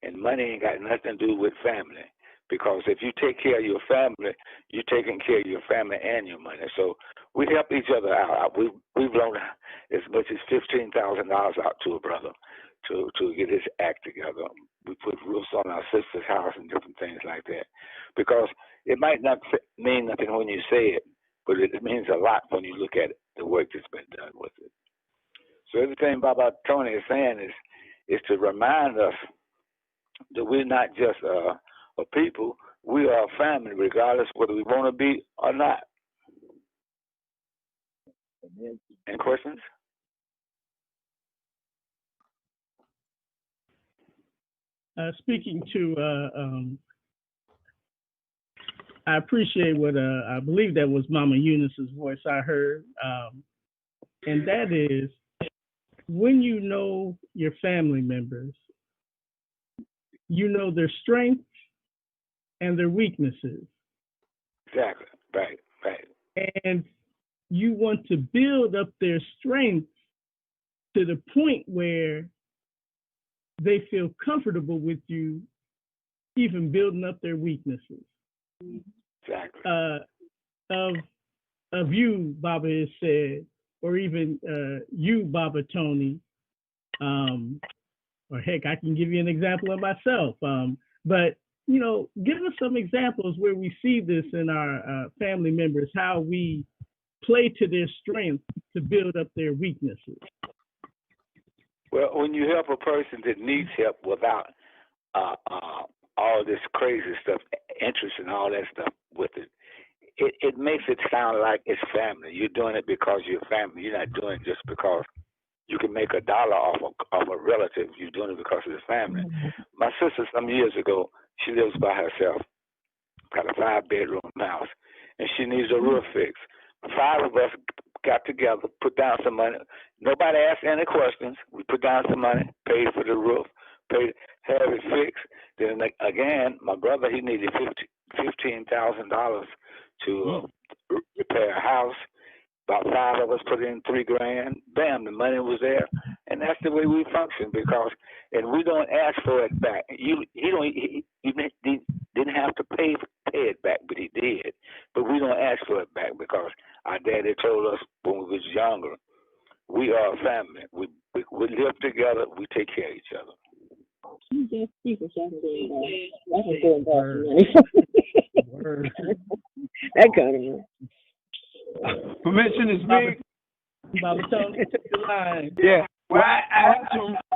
And money ain't got nothing to do with family. Because if you take care of your family, you're taking care of your family and your money. So we help each other out. We've loaned as much as $15,000 out to a brother to get his act together. We put roofs on our sister's house and different things like that. Because it might not mean nothing when you say it, but it means a lot when you look at it, the work that's been done with it. So everything Baba Tony is saying is to remind us that we're not just a people, we are a family, regardless whether we want to be or not. Any questions? Speaking to, I appreciate what I believe that was Mama Eunice's voice I heard, and that is, when you know your family members, you know their strengths and their weaknesses. Exactly. Right. And you want to build up their strengths to the point where they feel comfortable with you, even building up their weaknesses. Exactly. Of you, Baba has said, or even you, Baba Tony, or heck, I can give you an example of myself. But give us some examples where we see this in our family members, how we play to their strength to build up their weaknesses. Well, when you help a person that needs help without all this crazy stuff, interest and all that stuff with it, it makes it sound like it's family. You're doing it because you're family. You're not doing it just because you can make $1 off of a relative. You're doing it because of the family. My sister, some years ago, she lives by herself, got a 5-bedroom house, and she needs a roof fix. 5 of us got together, put down some money. Nobody asked any questions. We put down some money, paid for the roof, have it fixed. Then again, my brother, he needed $15,000 to repair a house. About 5 of us put in $3,000. Bam, the money was there, and that's the way we function. And we don't ask for it back. He didn't have to pay it back, but he did. But we don't ask for it back because our daddy told us when we was younger, we are a family. We live together. We take care of each other. That kind of money. Permission to speak? Baba Tony, take the line. Yeah. Well, I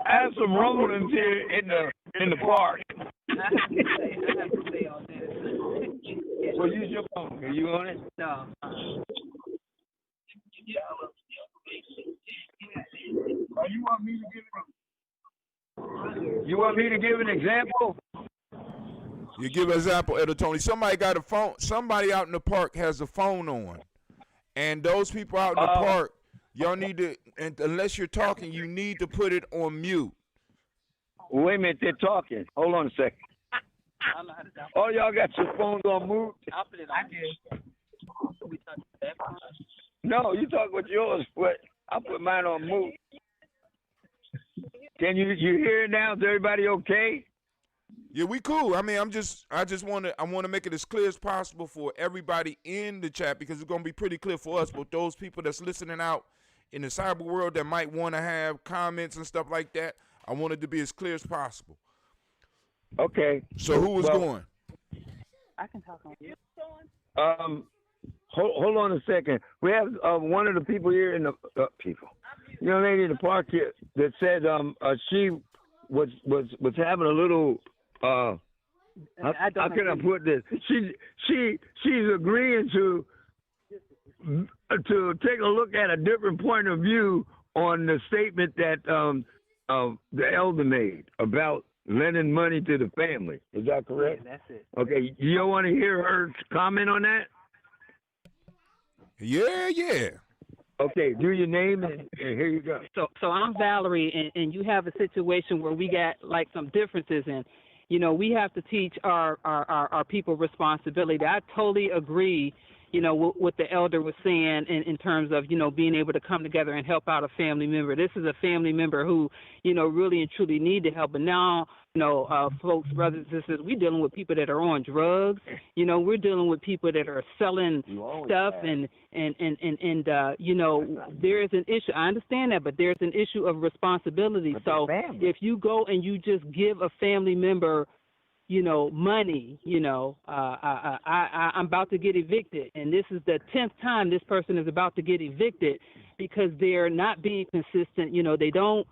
have some rumblings here in the park. Well, use your phone. Are you on it? No. You want me to give an example? You give an example, Elder Tony. Somebody got a phone. Somebody out in the park has a phone on. And those people out in the park, y'all need to, and unless you're talking, you need to put it on mute. Wait a minute, they're talking. Hold on a second. Oh, y'all got your phones on mute? I'll put it on. No, you talk with yours, but I'll put mine on mute. Can you hear it now? Is everybody okay? Yeah, we cool. I mean, I just want to make it as clear as possible for everybody in the chat because it's going to be pretty clear for us. But those people that's listening out in the cyber world that might want to have comments and stuff like that, I want it to be as clear as possible. Okay. So who was going? I can talk on you. Hold on a second. We have one of the people here in the young lady in the park here that said she was having a little how can I put this? She's agreeing to take a look at a different point of view on the statement that the elder made about lending money to the family. Is that correct? Yeah, that's it. Okay, you don't want to hear her comment on that? Yeah. Okay, do your name and here you go. So I'm Valerie, and you have a situation where we got like some differences, and we have to teach our people responsibility. I totally agree, what the elder was saying in terms of being able to come together and help out a family member. This is a family member who really and truly need the help, but now folks, brothers and sisters, we're dealing with people that are on drugs. We're dealing with people that are selling stuff, and there is an issue. I understand that, but there's an issue of responsibility. So if you go and you just give a family member, money, I'm about to get evicted, and this is the 10th time this person is about to get evicted because they're not being consistent. They don't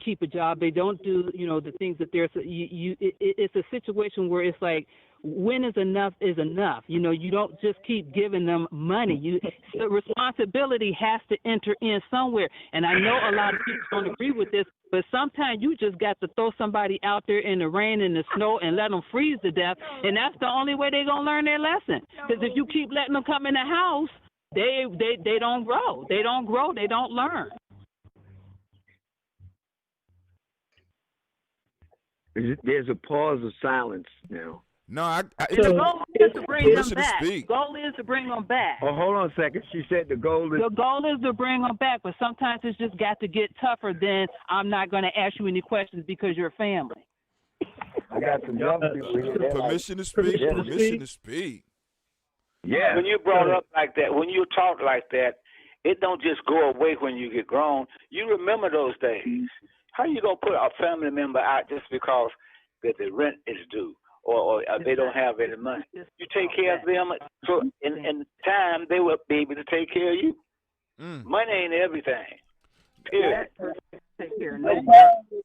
keep a job. They don't do, the things that they're. It's a situation where it's like, when is enough is enough. You don't just keep giving them money. The responsibility has to enter in somewhere. And I know a lot of people don't agree with this, but sometimes you just got to throw somebody out there in the rain and the snow and let them freeze to death, and that's the only way they're gonna learn their lesson. Because if you keep letting them come in the house, they don't grow. They don't grow. They don't learn. There's a pause of silence now. No, the goal is to bring them back. Speak. Goal is to bring them back. Oh, hold on a second. She said the goal is... The goal is to bring them back, but sometimes it's just got to get tougher than I'm not going to ask you any questions because you're family. I got some young people here. Permission to speak. Permission to speak. Yeah. When you brought up like that, when you talk like that, it don't just go away when you get grown. You remember those days. How you going to put a family member out just because that the rent is due or they don't have any money. You take care of them, so in time they will be able to take care of you. Money ain't everything. Period. That person take care of nobody.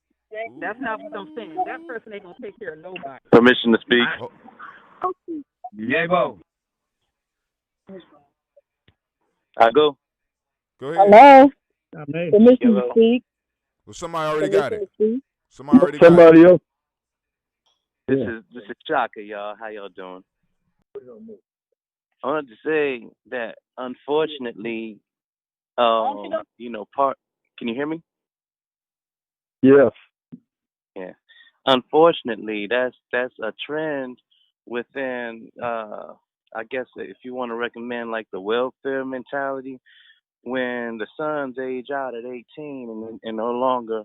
That's not what I'm saying. That person ain't gonna take care of nobody. Permission to speak. Yeah, Bo. I go. Go ahead. Hello. Permission to speak. Well, somebody already got it. Somebody already got Somebody it. else. This is Chaka, y'all. How y'all doing? I wanted to say that unfortunately, can you hear me? Yes. Yeah. Unfortunately, that's a trend within I guess if you want to recommend like the welfare mentality, when the sons age out at 18 and no longer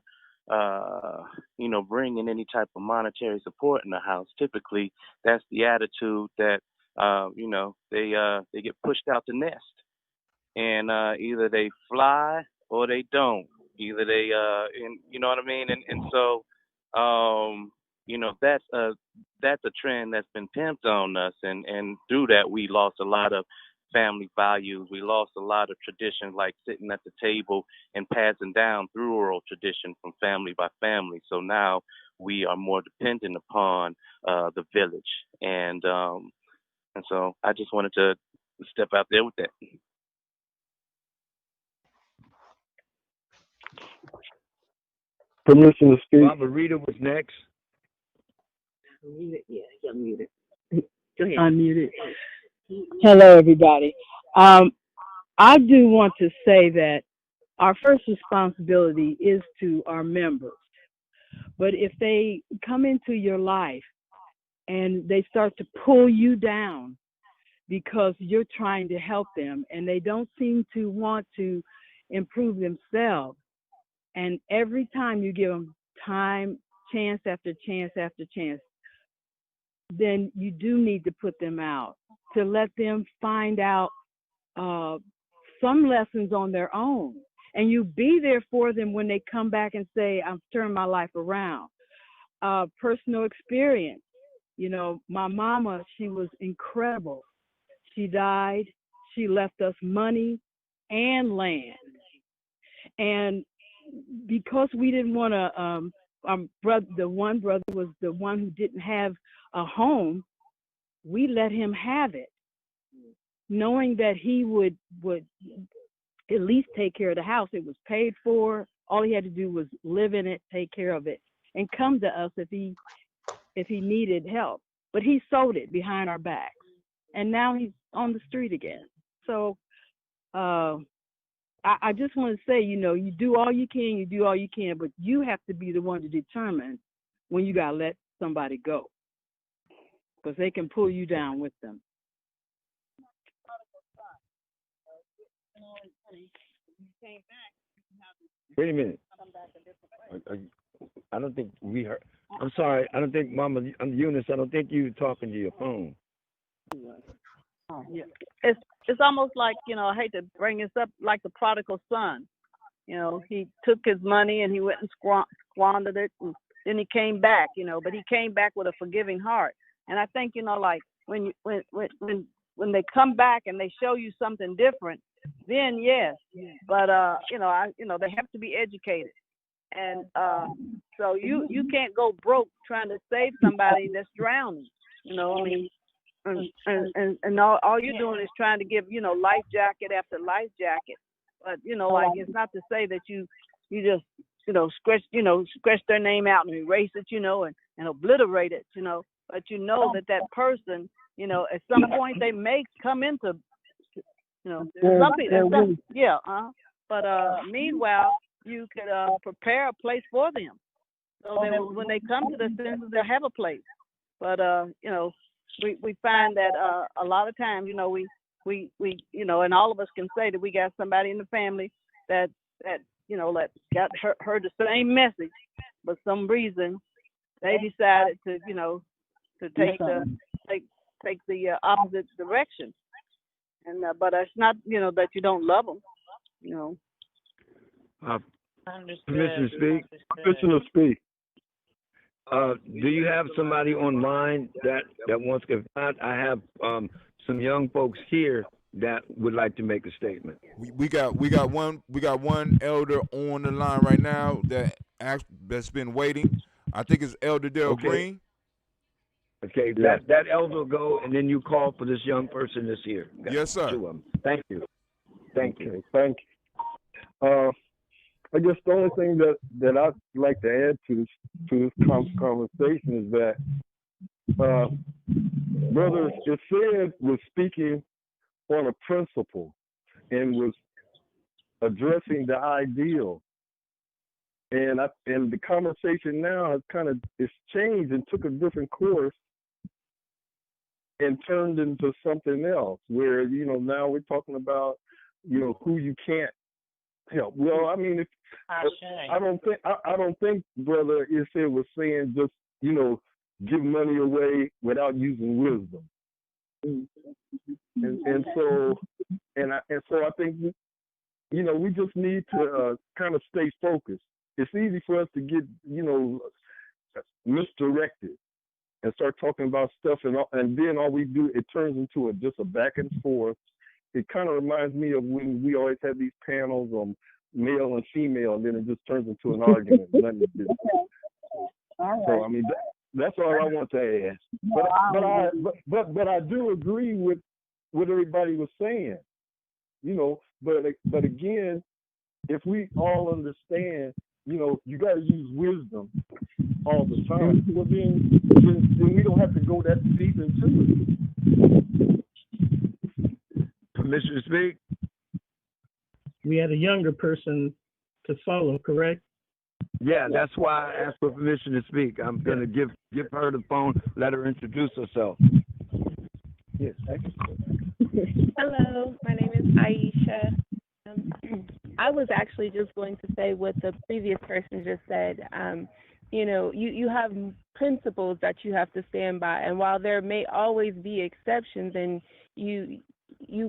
bringing any type of monetary support in the house, typically that's the attitude that they get pushed out the nest, and either they fly or they don't. Either they and you know what I mean, and so that's a trend that's been pimped on us, and through that we lost a lot of family values. We lost a lot of traditions like sitting at the table and passing down through oral tradition from family by family. So now we are more dependent upon the village, and so I just wanted to step out there with that. Permission to speak. Barbara Rita was next. Yeah, you're muted. Go ahead. Unmuted. Hello, everybody. I do want to say that our first responsibility is to our members. But if they come into your life and they start to pull you down because you're trying to help them and they don't seem to want to improve themselves, and every time you give them time, chance after chance after chance, then you do need to put them out to let them find out some lessons on their own. And you be there for them when they come back and say, I've turned my life around. Personal experience. You know, my mama, she was incredible. She died. She left us money and land. And because we didn't want to, the one brother was the one who didn't have a home, we let him have it, knowing that he would at least take care of the house. It was paid for. All he had to do was live in it, take care of it, and come to us if he needed help. But he sold it behind our backs, and now he's on the street again. So I just want to say, you do all you can, but you have to be the one to determine when you got to let somebody go, because they can pull you down with them. Wait a minute. I don't think we heard. I'm sorry. I don't think, Mama, Eunice, I don't think you were talking to your phone. Yeah. It's almost like, I hate to bring this up, like the prodigal son. He took his money and he went and squandered it, and then he came back, but he came back with a forgiving heart. And I think, like when they come back and they show you something different, then yes. But they have to be educated. And so you can't go broke trying to save somebody that's drowning. And all you're doing is trying to give, life jacket after life jacket. But, like, it's not to say that you just, scratch their name out and erase it, and obliterate it, but that person, at some point they may come into, something, yeah. But meanwhile, you could prepare a place for them. So that when they come to the senses, they'll have a place. But, we find that a lot of times, we and all of us can say that we got somebody in the family that got heard the same message, but some reason they decided to take the opposite direction. And but it's not that you don't love them. Permission to speak. Permission to speak. Do you have somebody online that wants to? If not, I have some young folks here that would like to make a statement. We got one elder on the line right now that's been waiting. I think it's Elder Dale Okay. Green. Okay, Yeah. that elder will go, and then you call for this young person that's here. Got Yes, sir. two of them. Thank you. Thank you. Okay, thank you. I guess the only thing that I'd like to add to this conversation is that Brother Yassin was speaking on a principle and was addressing the ideal. And the conversation now has it's changed and took a different course and turned into something else where, now we're talking about, who you can't help. Well, I mean, I don't think Brother Issa was saying just, give money away without using wisdom. And so I think, we just need to kind of stay focused. It's easy for us to get, misdirected and start talking about stuff, and then all we do, it turns into just a back and forth. It kind of reminds me of when we always had these panels on male and female, and then it just turns into an argument. So I mean, that's all I want to ask. But I do agree with what everybody was saying, But again, if we all understand, you got to use wisdom all the time. Well, then we don't have to go that deep into it. Permission to speak? We had a younger person to follow, correct? Yeah, that's why I asked for permission to speak. I'm going to give her the phone, let her introduce herself. Yes. Hello, my name is Aisha. I was actually just going to say what the previous person just said. You have principles that you have to stand by, and while there may always be exceptions, and you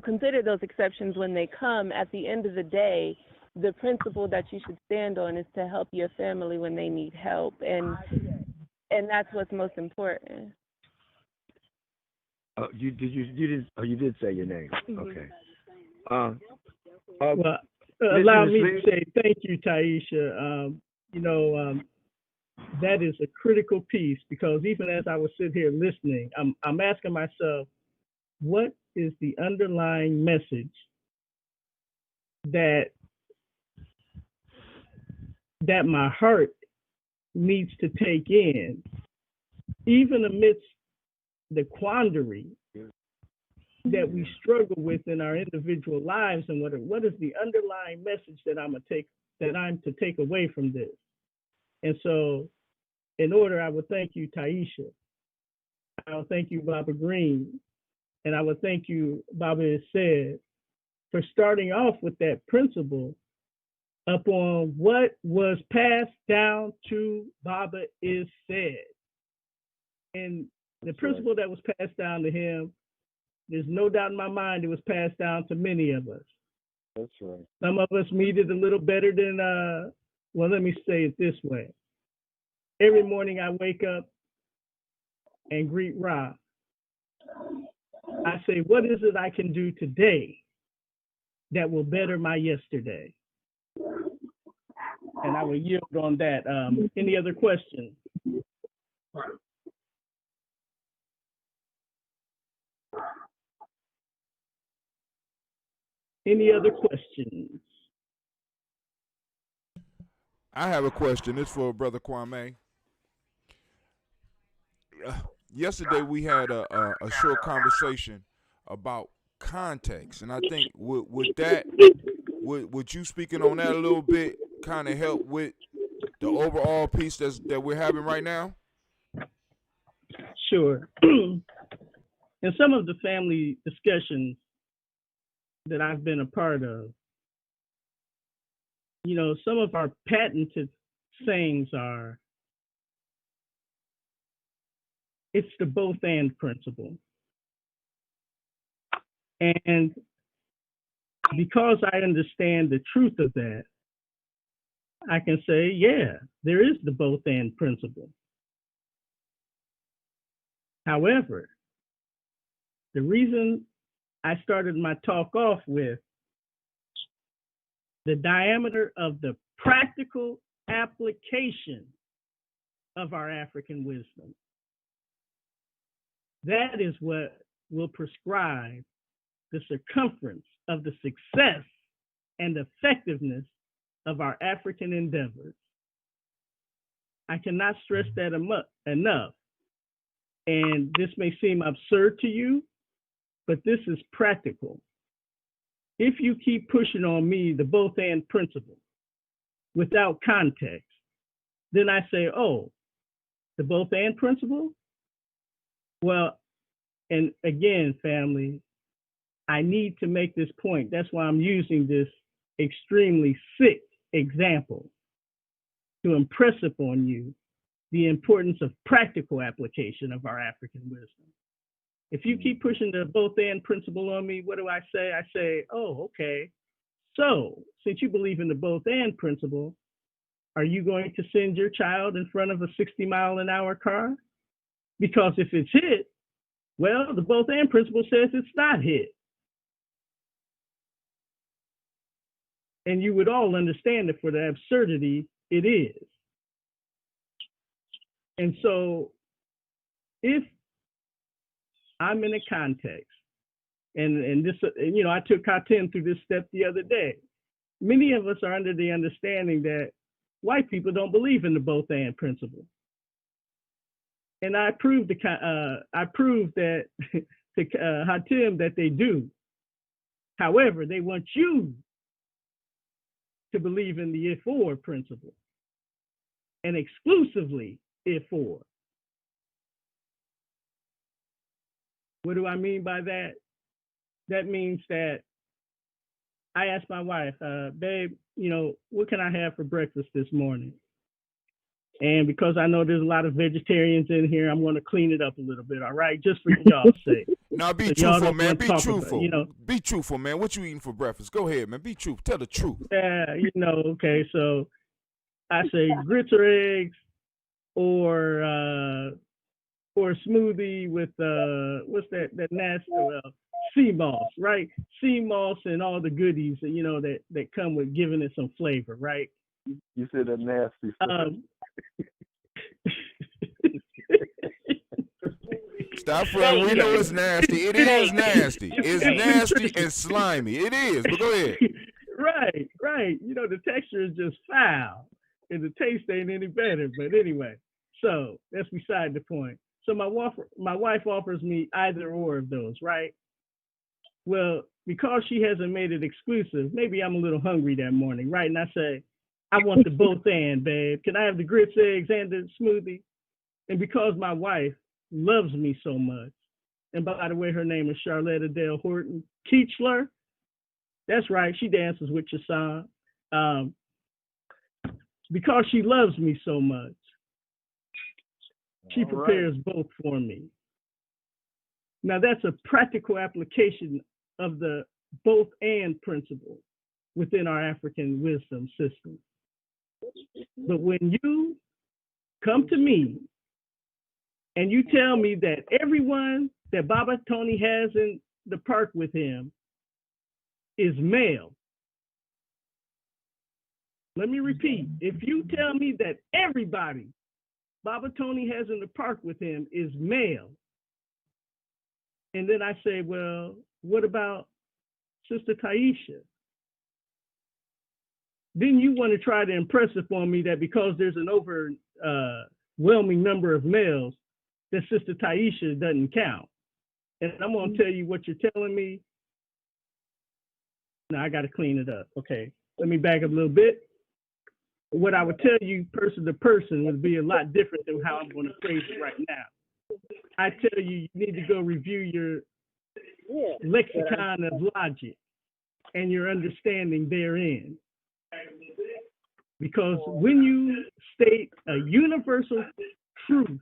consider those exceptions when they come, at the end of the day, the principle that you should stand on is to help your family when they need help, and that's what's most important. You did say your name. Mm-hmm. Okay. Well, allow me to say thank you, Taisha. That is a critical piece, because even as I was sitting here listening, I'm asking myself, what is the underlying message that my heart needs to take in, even amidst the quandary that we struggle with in our individual lives, and what is the underlying message that I'm to take away from this? And so, in order, I would thank you, Taisha. I would thank you, Baba Green, and I would thank you, Baba said, for starting off with that principle upon what was passed down to Baba is said. And the principle that was passed down to him, there's no doubt in my mind it was passed down to many of us. That's right. Some of us meet it a little better than, well, let me say it this way. Every morning I wake up and greet Ra. I say, what is it I can do today that will better my yesterday? And I will yield on that. Any other questions? Any other questions? I have a question. It's for Brother Kwame. Yesterday we had a short conversation about context, and I think would you speaking on that a little bit kind of help with the overall piece that we're having right now? Sure. In some of the family discussions that I've been a part of, some of our patented sayings are, it's the both and principle. And because I understand the truth of that, I can say, yeah, there is the both and principle. However, the reason I started my talk off with the diameter of the practical application of our African wisdom, that is what will prescribe the circumference of the success and effectiveness of our African endeavors. I cannot stress that enough. And this may seem absurd to you, but this is practical. If you keep pushing on me the both and principle without context, then I say, oh, the both and principle? Well, and again, family, I need to make this point. That's why I'm using this extremely sick example to impress upon you the importance of practical application of our African wisdom. If you keep pushing the both and principle on me, what do I say? I say, oh, okay. So since you believe in the both and principle, are you going to send your child in front of a 60-mile-an-hour car? Because if it's hit, well, the both and principle says it's not hit. And you would all understand it for the absurdity it is. And so if I'm in a context, and this, you know, I took Katim through this step the other day. Many of us are under the understanding that white people don't believe in the both and principle. And I proved that to Hatim that they do. However, they want you to believe in the if or principle, and exclusively if or. What do I mean by that? That means that I asked my wife, babe, you know, what can I have for breakfast this morning? And because I know there's a lot of vegetarians in here, I'm going to clean it up a little bit, all right? Just for y'all's sake. Now be So truthful, man. Be truthful. About, you know, be truthful, man. What you eating for breakfast? Go ahead, man. Be truthful. Tell the truth. Yeah, you know, okay. So I say grits or eggs, or a smoothie with what's that nasty sea moss, right? Sea moss and all the goodies that, you know, that come with giving it some flavor, right? You said a nasty stuff. Stop running. We know it's nasty. It is nasty. It's nasty and slimy. It is. But go ahead. Right. You know, the texture is just foul, and the taste ain't any better. But anyway, so that's beside the point. So my wife offers me either or of those, right? Well, because she hasn't made it exclusive, maybe I'm a little hungry that morning, right? And I say, I want the both and, babe. Can I have the grits, eggs, and the smoothie? And because my wife loves me so much, and by the way, her name is Charlotte Adele Horton Keechler. That's right, she dances with your son. Because she loves me so much, she prepares both for me. Now that's a practical application of the both and principle within our African wisdom system. But when you come to me and you tell me that everyone that Baba Tony has in the park with him is male, let me repeat. If you tell me that everybody Baba Tony has in the park with him is male, and then I say, well, what about Sister Taisha? Then you want to try to impress upon me that because there's an overwhelming number of males, that Sister Taisha doesn't count. And I'm going to tell you what you're telling me. Now I got to clean it up. Okay, let me back up a little bit. What I would tell you person to person would be a lot different than how I'm going to phrase it right now. I tell you, you need to go review your lexicon of logic and your understanding therein. Because when you state a universal truth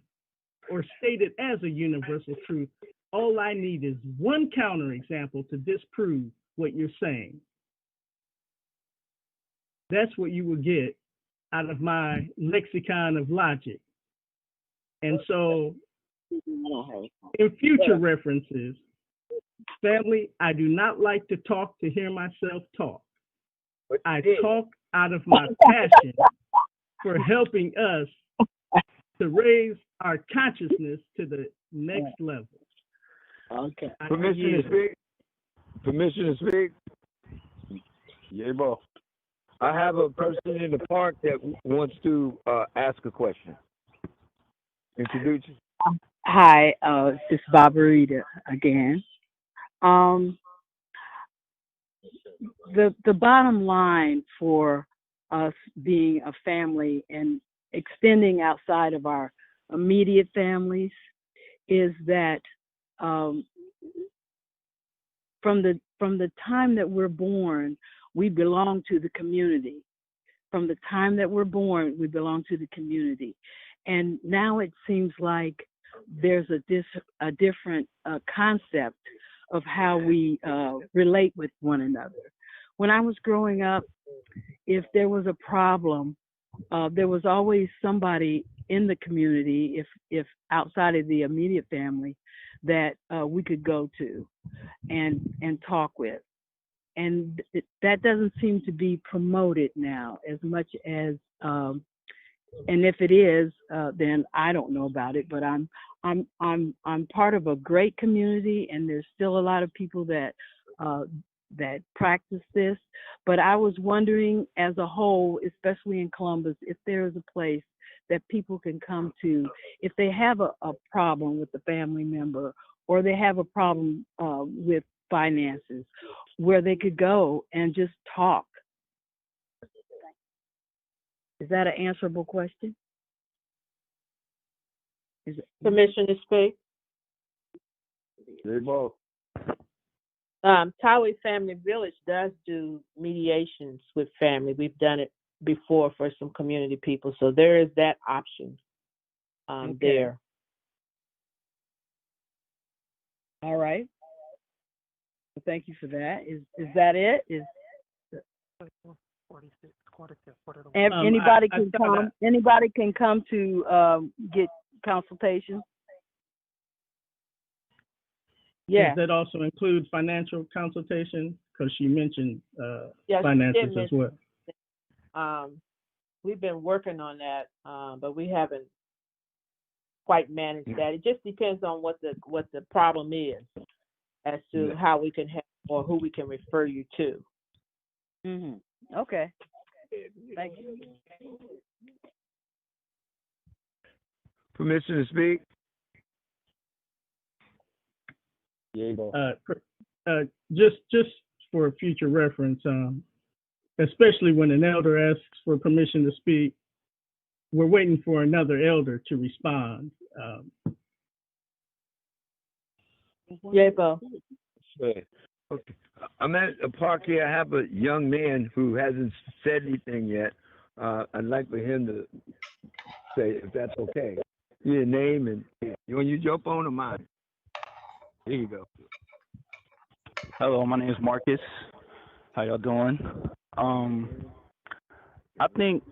or state it as a universal truth, all I need is one counterexample to disprove what you're saying. That's what you will get out of my lexicon of logic. And so In future references, family, I do not like to talk to hear myself talk. I talk out of my passion for helping us to raise our consciousness to the next level. Okay. Permission to speak? Permission to speak? Yeah, bro. I have a person in the park that wants to ask a question. Introduce you. Hi, this is Barbarita again. The bottom line for us being a family and extending outside of our immediate families is that from the time that we're born, we belong to the community. From the time that we're born, we belong to the community. And now it seems like there's a different concept of how we relate with one another. When I was growing up, if there was a problem, there was always somebody in the community, if outside of the immediate family, that we could go to and talk with. And that doesn't seem to be promoted now as much as, and if it is, then I don't know about it. But I'm part of a great community, and there's still a lot of people that practice this. But I was wondering, as a whole, especially in Columbus, if there is a place that people can come to if they have a problem with a family member, or they have a problem with finances, where they could go and just talk. Is that an answerable question? Is it Permission to speak? They both. Towee Family Village does do mediations with family. We've done it before for some community people, so there is that option there. all right? Well, thank you for that. Is that it? Anybody can come. Anybody can come to get consultation. Yeah. Does that also include financial consultation? Because she mentioned Yes, finances as well. We've been working on that, but we haven't quite managed that. It just depends on what the problem is as to how we can help or who we can refer you to. Mm-hmm. Okay. Thank you. Permission to speak? Just for future reference, especially when an elder asks for permission to speak, we're waiting for another elder to respond. Yeah, Bo. Okay. I'm at a park here. I have a young man who hasn't said anything yet. I'd like for him to say, if that's okay. Your name, and you want to use your phone or mine? Here you go. Hello, my name is Marcus. How y'all doing? I think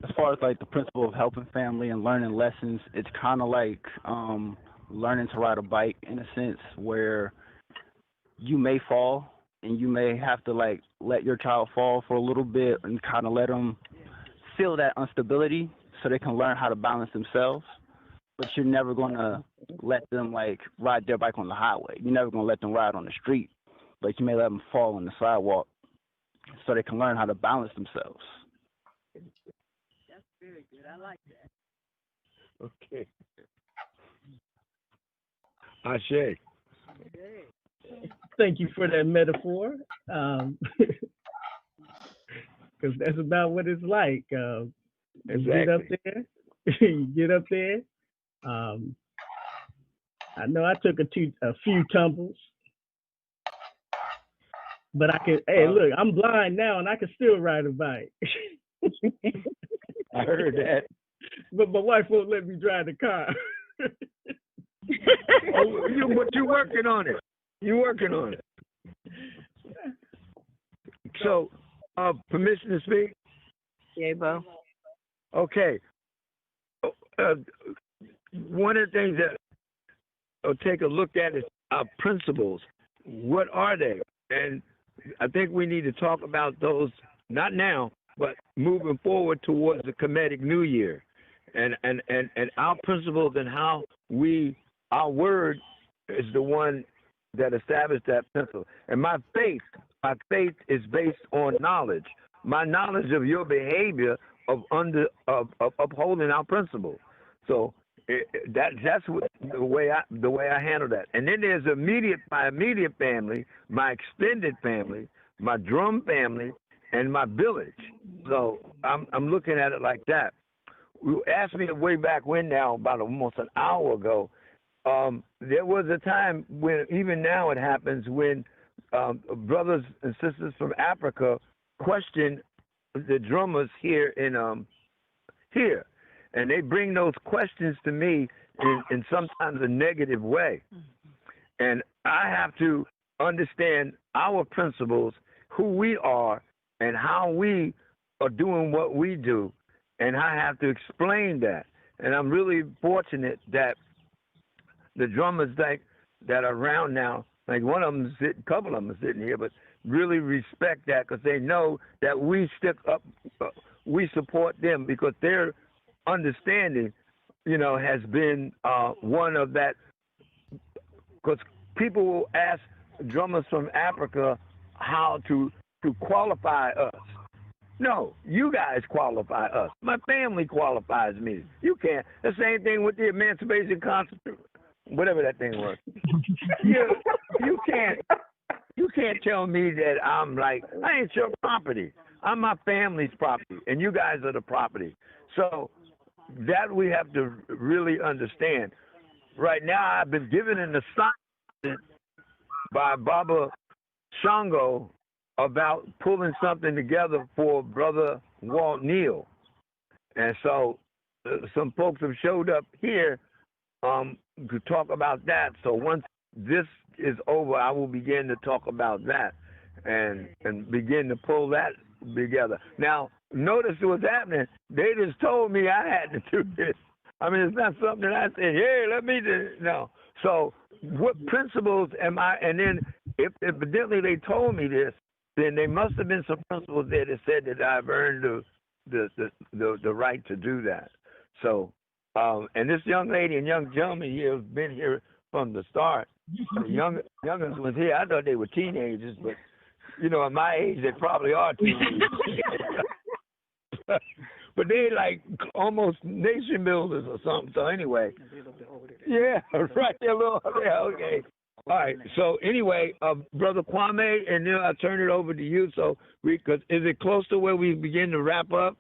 as far as like the principle of helping family and learning lessons, it's kind of like learning to ride a bike in a sense, where you may fall and you may have to like let your child fall for a little bit and kind of let them feel that instability so they can learn how to balance themselves. But you're never going to let them like ride their bike on the highway. You're never going to let them ride on the street, but you may let them fall on the sidewalk so they can learn how to balance themselves. That's very good. I like that. Okay. Ashe. Thank you for that metaphor, because that's about what it's like. Exactly. You get up there. I know I took a few tumbles, but I can. Hey, look, I'm blind now, and I can still ride a bike. I heard that. But my wife won't let me drive the car. But you're working on it. You're working on it. So, permission to speak? Yeah, Bo. Okay. One of the things that take a look at is our principles. What are they? And I think we need to talk about those, not now, but moving forward towards the Kemetic New Year. And our principles and how our word is the one that established that principle. And my faith is based on knowledge. My knowledge of your behavior of upholding our principle. So that's the way I handle that. And then there's my immediate family, my extended family, my drum family, and my village. So I'm looking at it like that. You asked me way back when now, about almost an hour ago. There was a time when, even now it happens, when brothers and sisters from Africa question the drummers here here, and they bring those questions to me in sometimes a negative way, and I have to understand our principles, who we are, and how we are doing what we do, and I have to explain that. And I'm really fortunate that the drummers that are around now, like one of them, a couple of them are sitting here, but really respect that because they know that we stick up, we support them because their understanding, has been one of that. Because people will ask drummers from Africa how to qualify us. No, you guys qualify us. My family qualifies me. You can't. The same thing with the Emancipation Constitution, whatever that thing was. You can't tell me that I ain't your property. I'm my family's property, and you guys are the property. So that we have to really understand. Right now, I've been given an assignment by Baba Shango about pulling something together for Brother Walt Neal. And so some folks have showed up here to talk about that. So once this is over, I will begin to talk about that and begin to pull that together. Now, notice what's happening. They just told me I had to do this. I mean, it's not something that I said, hey, let me do it. No. So what principles am I? And then if evidently they told me this, then there must have been some principles there that said that I've earned the right to do that. So, and this young lady and young gentleman here have been here from the start. The youngest was here. I thought they were teenagers, but at my age, they probably are teenagers. But they like almost nation builders or something. So anyway, yeah, right. They're a little, yeah, okay. All right. So anyway, Brother Kwame, and then I'll turn it over to you. So because is it close to where we begin to wrap up?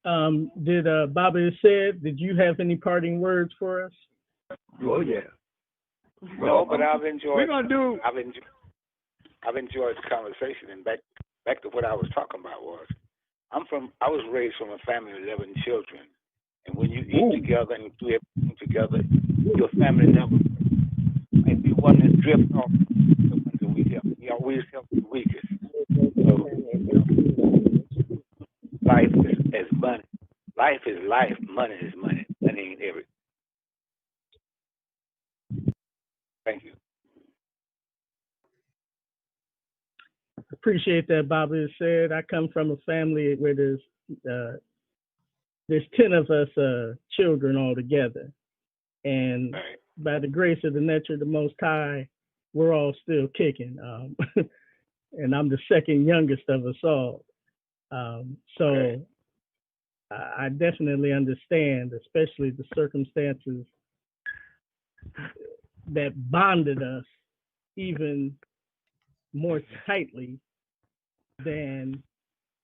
Did Baba said? Did you have any parting words for us? Oh yeah. No, but I've enjoyed. We're gonna do. I've enjoyed the conversation, and back to what I was talking about was, I was raised from a family of 11 children, and when you eat together and do everything together, your family never might be one that drift off the ones that we help. We always help the weakest. So life is money. Life is life. Money is money. Money ain't everything. Thank you. Appreciate that, Baba said. I come from a family where there's 10 of us children all together, and by the grace of the nature of the Most High, we're all still kicking. And I'm the second youngest of us all. So I definitely understand, especially the circumstances that bonded us even more tightly than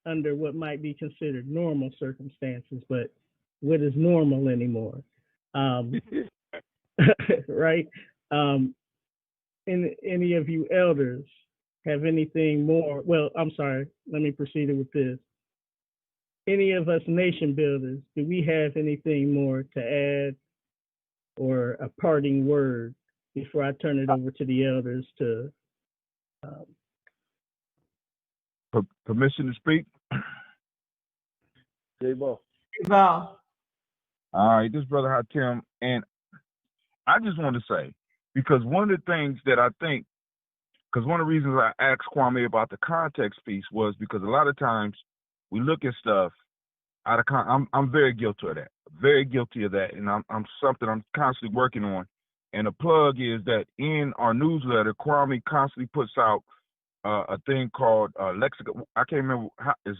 under what might be considered normal circumstances, but what is normal anymore? Right? Any of you elders have anything more? Well, I'm sorry, let me proceed with this. Any of us nation builders, do we have anything more to add or a parting word before I turn it over to the elders to permission to speak? J-Ball. Well, All right, this brother Hatim, and I just want to say, because one of the things that I think, because one of the reasons I asked Kwame about the context piece was because a lot of times we look at stuff out of I'm very guilty of that, very guilty of that, and I'm something I'm constantly working on. And the plug is that in our newsletter, Kwame constantly puts out a thing called lexicon. I can't remember how it's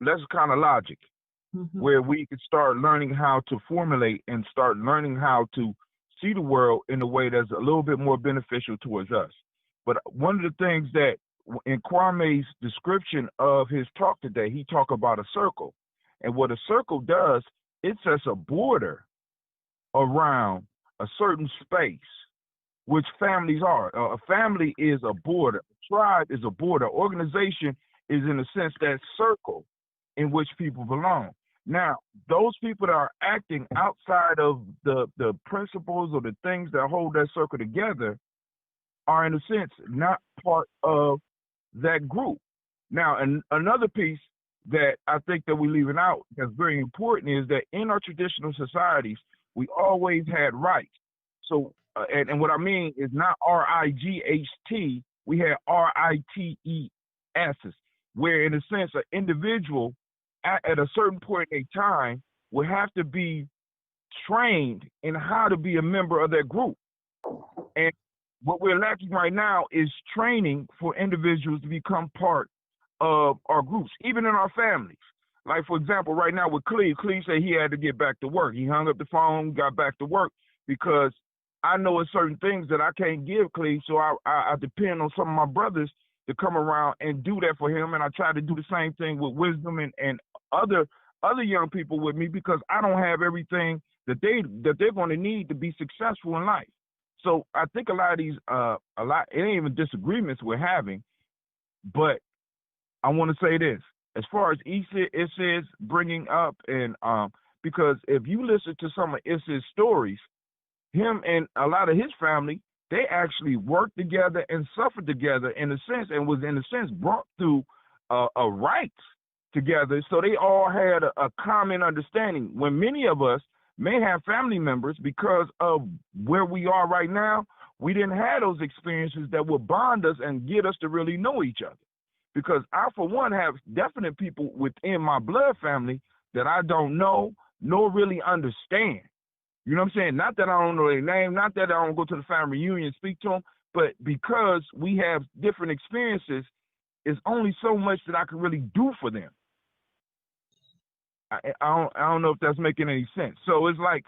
lexicon of logic, where we can start learning how to formulate and start learning how to see the world in a way that's a little bit more beneficial towards us. But one of the things that in Kwame's description of his talk today, he talked about a circle. And what a circle does, it sets a border around a certain space, which families are. A family is a border. A tribe is a border. Organization is, in a sense, that circle in which people belong. Now, those people that are acting outside of the principles or the things that hold that circle together are, in a sense, not part of that group. Now, and another piece that I think that we're leaving out that's very important is that in our traditional societies, we always had rights. So, and what I mean is not R-I-G-H-T, we had R-I-T-E-S's, where in a sense, an individual at a certain point in time will have to be trained in how to be a member of that group. And what we're lacking right now is training for individuals to become part of our groups, even in our families. Like, for example, right now with Cleve said he had to get back to work. He hung up the phone, got back to work, because I know it's certain things that I can't give Cleve, so I depend on some of my brothers to come around and do that for him, and I try to do the same thing with Wisdom and other young people with me, because I don't have everything that they're going to need to be successful in life. So I think a lot of these, it ain't even disagreements we're having, but I want to say this. As far as Issa's bringing up, and because if you listen to some of Issa's stories, him and a lot of his family, they actually worked together and suffered together in a sense, and was in a sense brought through a rights together. So they all had a common understanding. When many of us may have family members, because of where we are right now, we didn't have those experiences that would bond us and get us to really know each other. Because I, for one, have definite people within my blood family that I don't know nor really understand. You know what I'm saying? Not that I don't know their name, not that I don't go to the family reunion and speak to them, but because we have different experiences, it's only so much that I can really do for them. I don't know if that's making any sense. So it's like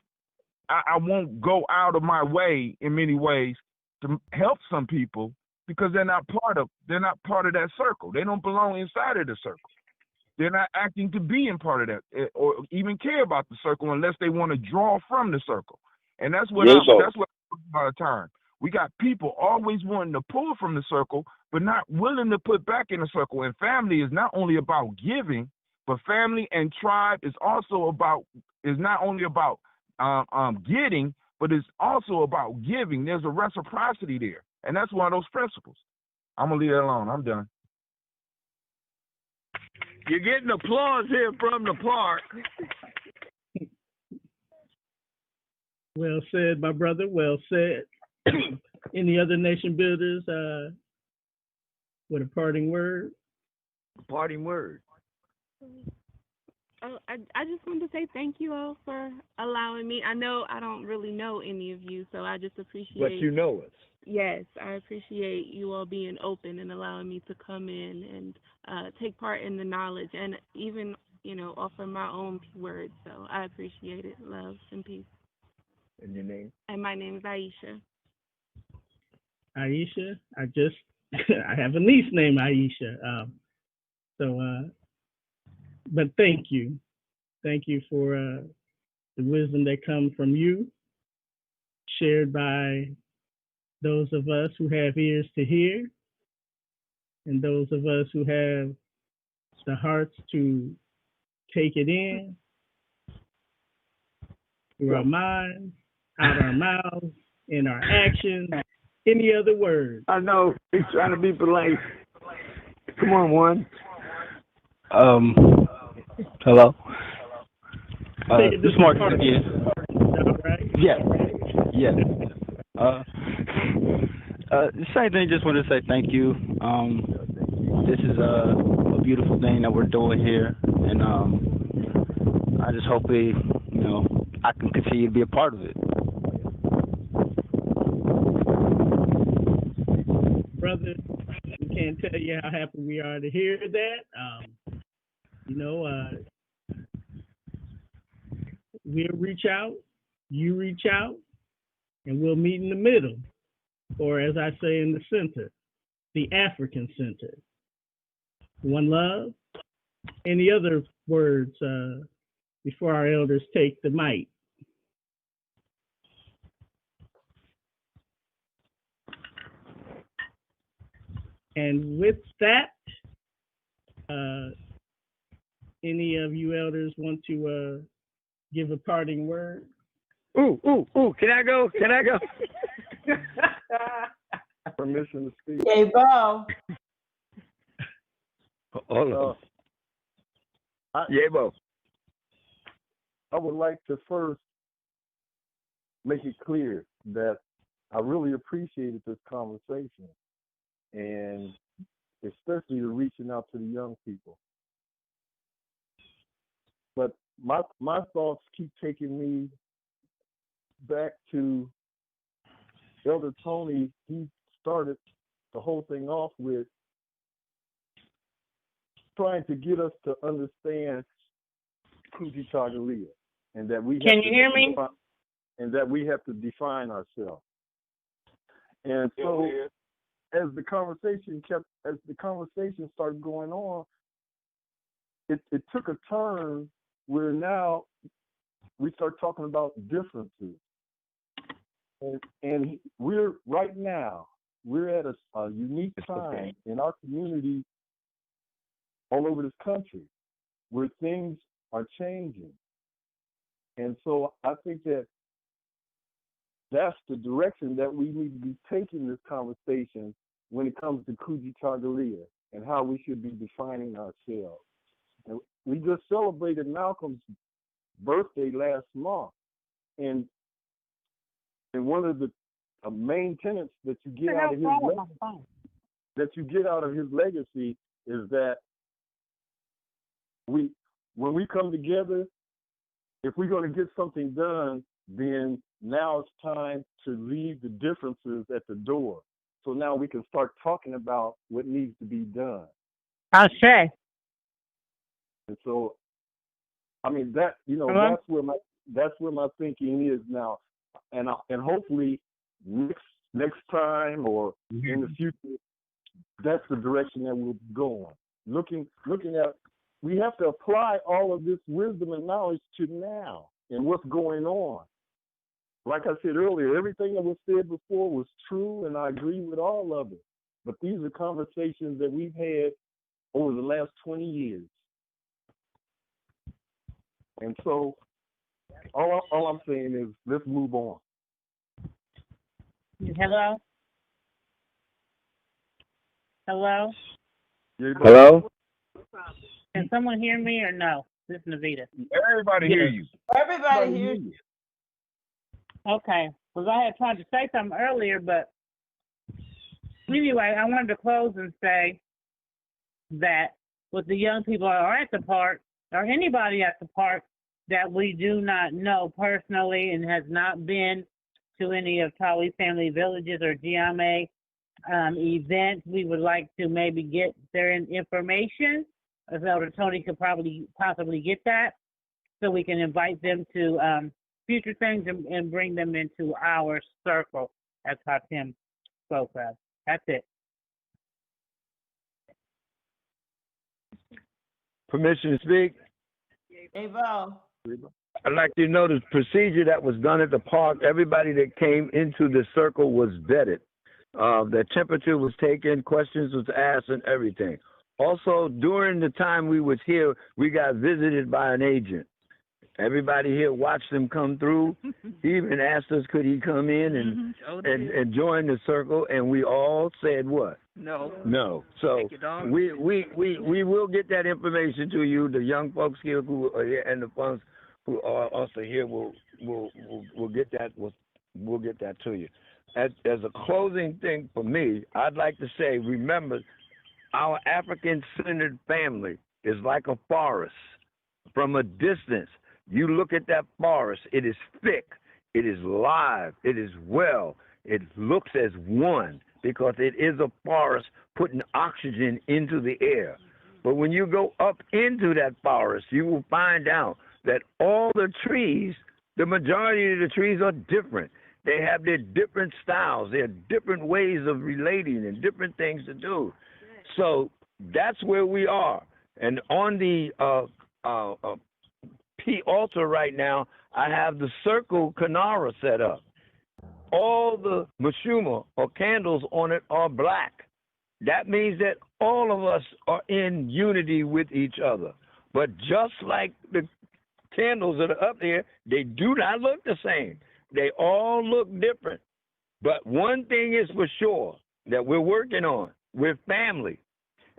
I won't go out of my way in many ways to help some people, because they're not part of that circle. They don't belong inside of the circle. They're not acting to be in part of that, or even care about the circle, unless they want to draw from the circle. And that's what that's what about the time. We got people always wanting to pull from the circle, but not willing to put back in the circle. And family is not only about giving, but family and tribe is not only about getting, but it's also about giving. There's a reciprocity there, and that's one of those principles. I'm gonna leave that alone. I'm done. You're getting applause here from the park. Well said, my brother. Well said. Any other nation builders with a parting word? Parting word. Oh, I just wanted to say thank you all for allowing me. I know I don't really know any of you, so I just appreciate. But you know us. Yes, I appreciate you all being open and allowing me to come in and take part in the knowledge, and even, offer my own words. So I appreciate it. Love and peace. And your name? And my name is Aisha. Aisha, I have a niece named Aisha. But thank you. Thank you for the wisdom that comes from you, shared by those of us who have ears to hear, and those of us who have the hearts to take it in through our minds, out our mouths, in our actions, any other words. I know, he's trying to be polite. Come on, one. Hello. This is Marcus again. All right. Yeah. Yeah. Same thing. Just want to say thank you. This is a beautiful thing that we're doing here, and I just hope I can continue to be a part of it. Brother, we can't tell you how happy we are to hear that. We'll reach out, you reach out, and we'll meet in the middle, or as I say in the center, the African center. One love. Any other words before our elders take the mic? And with that, any of you elders want to give a parting word? Ooh, can I go? Permission to speak. Hey, Bo. Hold on. Bo. I would like to first make it clear that I really appreciated this conversation, and especially the reaching out to the young people. But my thoughts keep taking me back to Elder Tony. He started the whole thing off with trying to get us to understand Kujichagulia, and that we Can you hear me? And that we have to define ourselves. And so, as the conversation started going on, it took a turn where now we start talking about differences. And we're at a unique time in our community all over this country where things are changing. And so I think that's the direction that we need to be taking this conversation when it comes to Kujichagulia and how we should be defining ourselves. And we just celebrated Malcolm's birthday last month. And one of the main tenets that you get out of his legacy is that when we come together, if we're going to get something done, then now it's time to leave the differences at the door. So now we can start talking about what needs to be done. Okay. And so, I mean that's where my thinking is now, and hopefully next time or in the future, that's the direction that we'll be going. Looking at, we have to apply all of this wisdom and knowledge to now and what's going on. Like I said earlier, everything that was said before was true, and I agree with all of it. But these are conversations that we've had over the last 20 years. And so all I'm saying is let's move on. Hello? Hello? Hello? Can someone hear me or no? This is Navita. Everybody hear you. Everybody hears you. Okay. Because I had tried to say something earlier, but anyway, I wanted to close and say that with the young people are at the park, or anybody at the park that we do not know personally and has not been to any of Tali Family Villages or Gye-Nyame events, we would like to maybe get their information. As Elder Tony could possibly get that, so we can invite them to future things and bring them into our circle, as how Tim spoke of. That's it. Permission to speak? Hey, Bo. I'd like you to know the procedure that was done at the park. Everybody that came into the circle was vetted. Their temperature was taken, questions was asked, and everything. Also, during the time we was here, we got visited by an agent. Everybody here watched him come through. He even asked us, could he come in and join the circle, and we all said what? No. So we will get that information to you. The young folks here who are here and the folks who are also here will get that we'll get that to you. As a closing thing for me, I'd like to say, remember, our African-centered family is like a forest. From a distance, you look at that forest, it is thick, it is live, it is well, it looks as one because it is a forest putting oxygen into the air. But when you go up into that forest, you will find out that all the trees, the majority of the trees are different. They have their different styles, their different ways of relating and different things to do. So that's where we are. And on the altar right now, I have the circle Kanara set up. All the mashuma or candles on it are black. That means that all of us are in unity with each other. But just like the candles that are up there, they do not look the same. They all look different. But one thing is for sure that we're working on. We're family.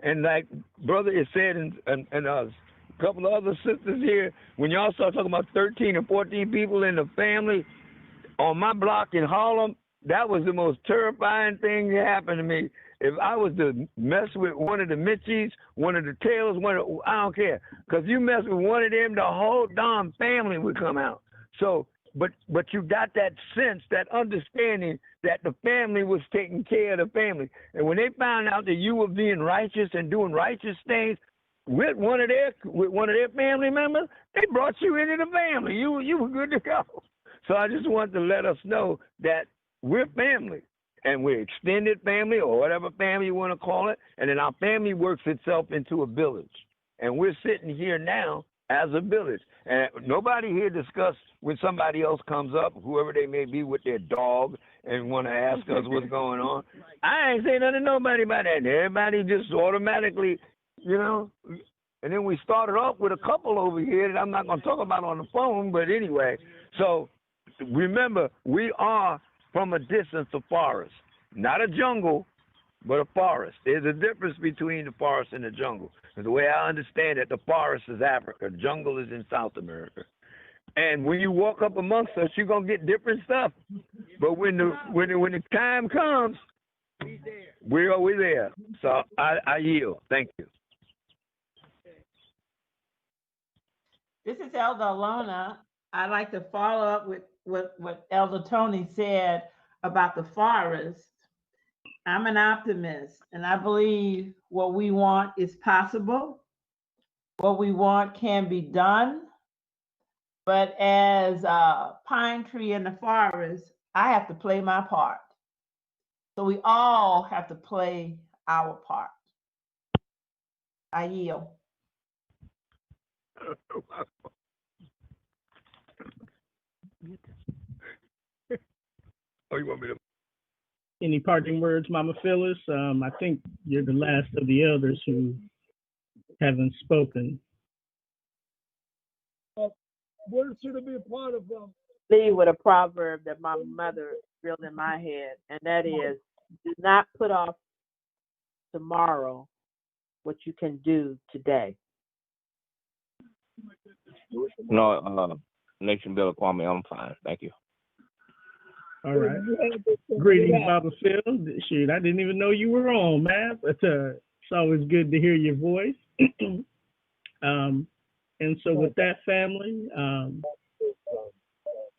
And like Brother has said, and a couple of other sisters here, when y'all start talking about 13 or 14 people in the family, on my block in Harlem, that was the most terrifying thing that happened to me. If I was to mess with one of the Mitchies, one of the Taylors, I don't care. Because you mess with one of them, the whole darn family would come out. So, but you got that sense, that understanding that the family was taking care of the family. And when they found out that you were being righteous and doing righteous things with one of their family members, they brought you into the family. You were good to go. So I just want to let us know that we're family, and we're extended family or whatever family you want to call it, and then our family works itself into a village. And we're sitting here now as a village. And nobody here discuss when somebody else comes up, whoever they may be, with their dog and want to ask us what's going on. I ain't saying nothing to nobody about that. Everybody just automatically, and then we started off with a couple over here that I'm not going to talk about on the phone, but anyway. So remember, we are from a distance a forest, not a jungle, but a forest. There's a difference between the forest and the jungle. And the way I understand it, the forest is Africa, the jungle is in South America. And when you walk up amongst us, you're gonna get different stuff. But when the time comes, we're there. So I yield. Thank you. This is Elder Alona. I'd like to follow up with what Elder Tony said about the forest. I'm an optimist, and I believe what we want is possible. What we want can be done. But as a pine tree in the forest, I have to play my part. So we all have to play our part. I yield. Oh, you want me to? Any parting words, Mama Phyllis? I think you're the last of the elders who haven't spoken. Words should be a part of them. Leave with a proverb that my mother drilled in my head, and that is, do not put off tomorrow what you can do today. No, Nation Bill Kwame, I'm fine. Thank you. All right. Greetings, Baba Phil. Shoot, I didn't even know you were on, man. But it's always good to hear your voice. And so with that, family,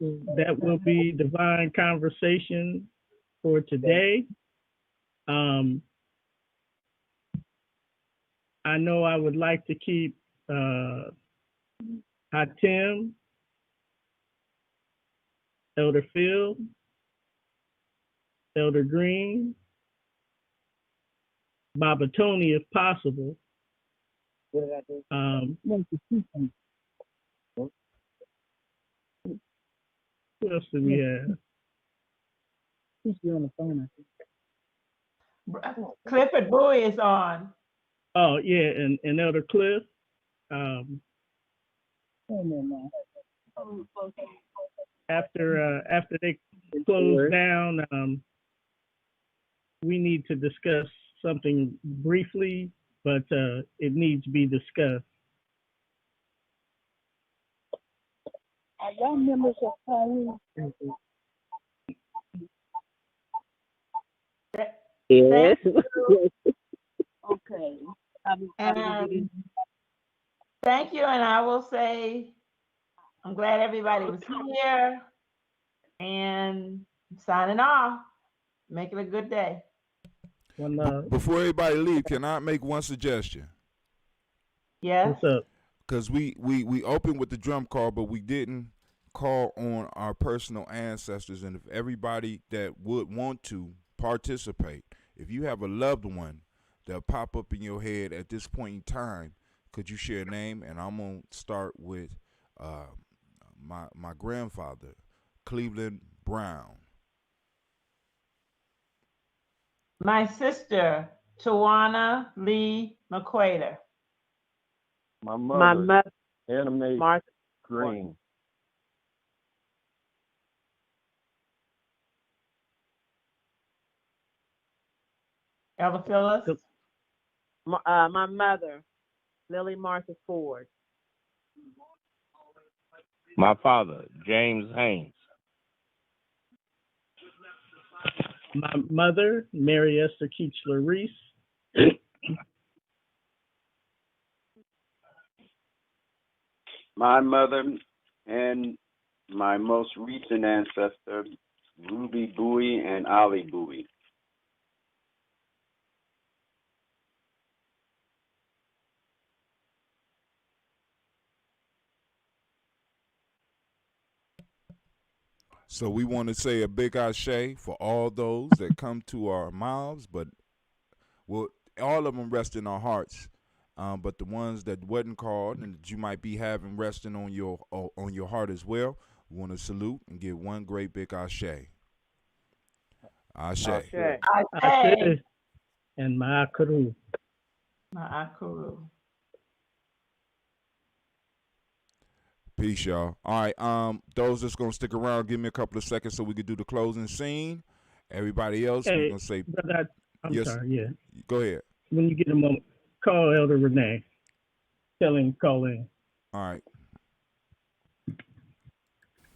that will be Divine Conversation for today. I know I would like to keep Hatim, Elder Phil, Elder Green, Baba Tony, if possible. What did I do? Who else do we have? He's on the phone, I think. Clifford Bowie is on. Oh, yeah, and Elder Cliff. After they close down, we need to discuss something briefly, but it needs to be discussed. Are y'all members of Congress? Yes. Okay. And thank you, and I will say I'm glad everybody was here, and I'm signing off. Make it a good day. Before everybody leave, can I make one suggestion? Yes. What's up? Because we opened with the drum call, but we didn't call on our personal ancestors. And if everybody that would want to participate, if you have a loved one that'll pop up in your head at this point in time, could you share a name? And I'm going to start with my grandfather, Cleveland Brown. My sister, Tawana Lee McQuader. My mother, Anime Martha Green. Elder Phyllis. My mother, Lily Martha Ford. My father, James Haynes. My mother, Mary Esther Keechler Reese. My mother and my most recent ancestor, Ruby Bowie and Ollie Bowie. So we want to say a big ashe for all those that come to our mouths, but well, all of them rest in our hearts. But the ones that wasn't called and that you might be having resting on your heart as well, we want to salute and give one great big ashe. Ashe. Ashe. And Ma'akuru. Ma'akuru. Peace, y'all. All right, those that's gonna stick around, give me a couple of seconds so we can do the closing scene. Everybody else, we're gonna say. I'm yes. sorry. Yeah. Go ahead. When you get a moment, call Elder Renee. Tell him call in. All right.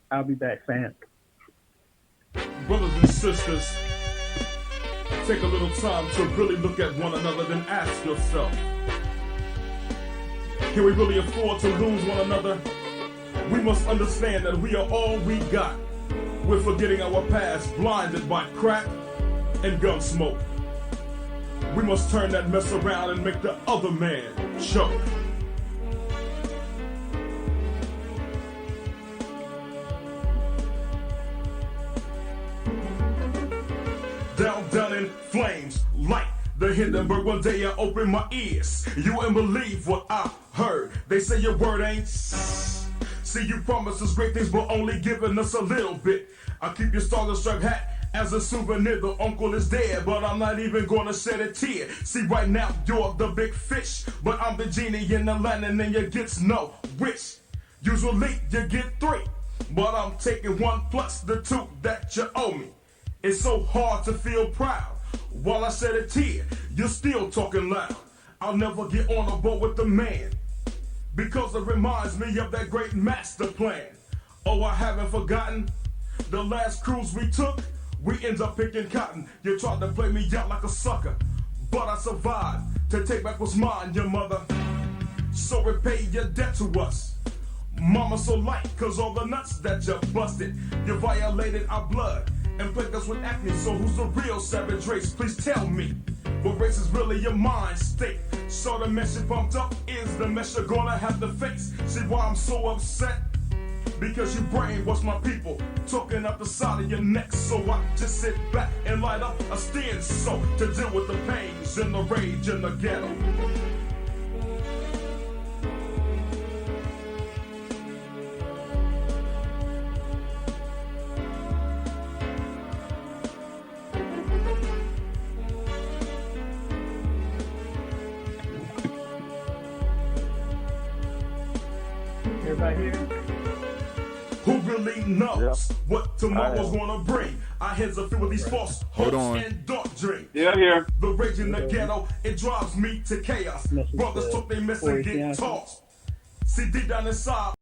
I'll be back, fam. Brothers and sisters, take a little time to really look at one another, then ask yourself, can we really afford to lose one another? We must understand that we are all we got. We're forgetting our past, blinded by crack and gun smoke. We must turn that mess around and make the other man choke. Down in flames, like the Hindenburg. One day I opened my ears. You wouldn't believe what I heard. They say your word ain't. See, you promised us great things, but only giving us a little bit. I keep your Star-Struck hat as a souvenir. The uncle is dead, but I'm not even gonna shed a tear. See, right now you're the big fish, but I'm the genie in the land, and then you get no wish. Usually you get 3, but I'm taking 1 plus the 2 that you owe me. It's so hard to feel proud. While I shed a tear, you're still talking loud. I'll never get on a boat with the man, because it reminds me of that great master plan. Oh, I haven't forgotten the last cruise we took. We end up picking cotton. You tried to play me out like a sucker, but I survived to take back what's mine, your mother. So repay your debt to us. Mama so light, cause all the nuts that you busted, you violated our blood and plagued us with acne. So who's the real savage race? Please tell me, what race is really your mind state? So the mess you bumped up is the mess you're gonna have to face. See why I'm so upset? Because you brainwashed my people, talking up the side of your neck. So I just sit back and light up a stand so to deal with the pains and the rage in the ghetto. Everybody here? Who really knows what tomorrow's gonna bring? Our heads are filled with these false hopes and dark dreams. Yeah, here. The rage in the ghetto, it drives me to chaos. Brothers took their mess and get tossed. See deep down inside.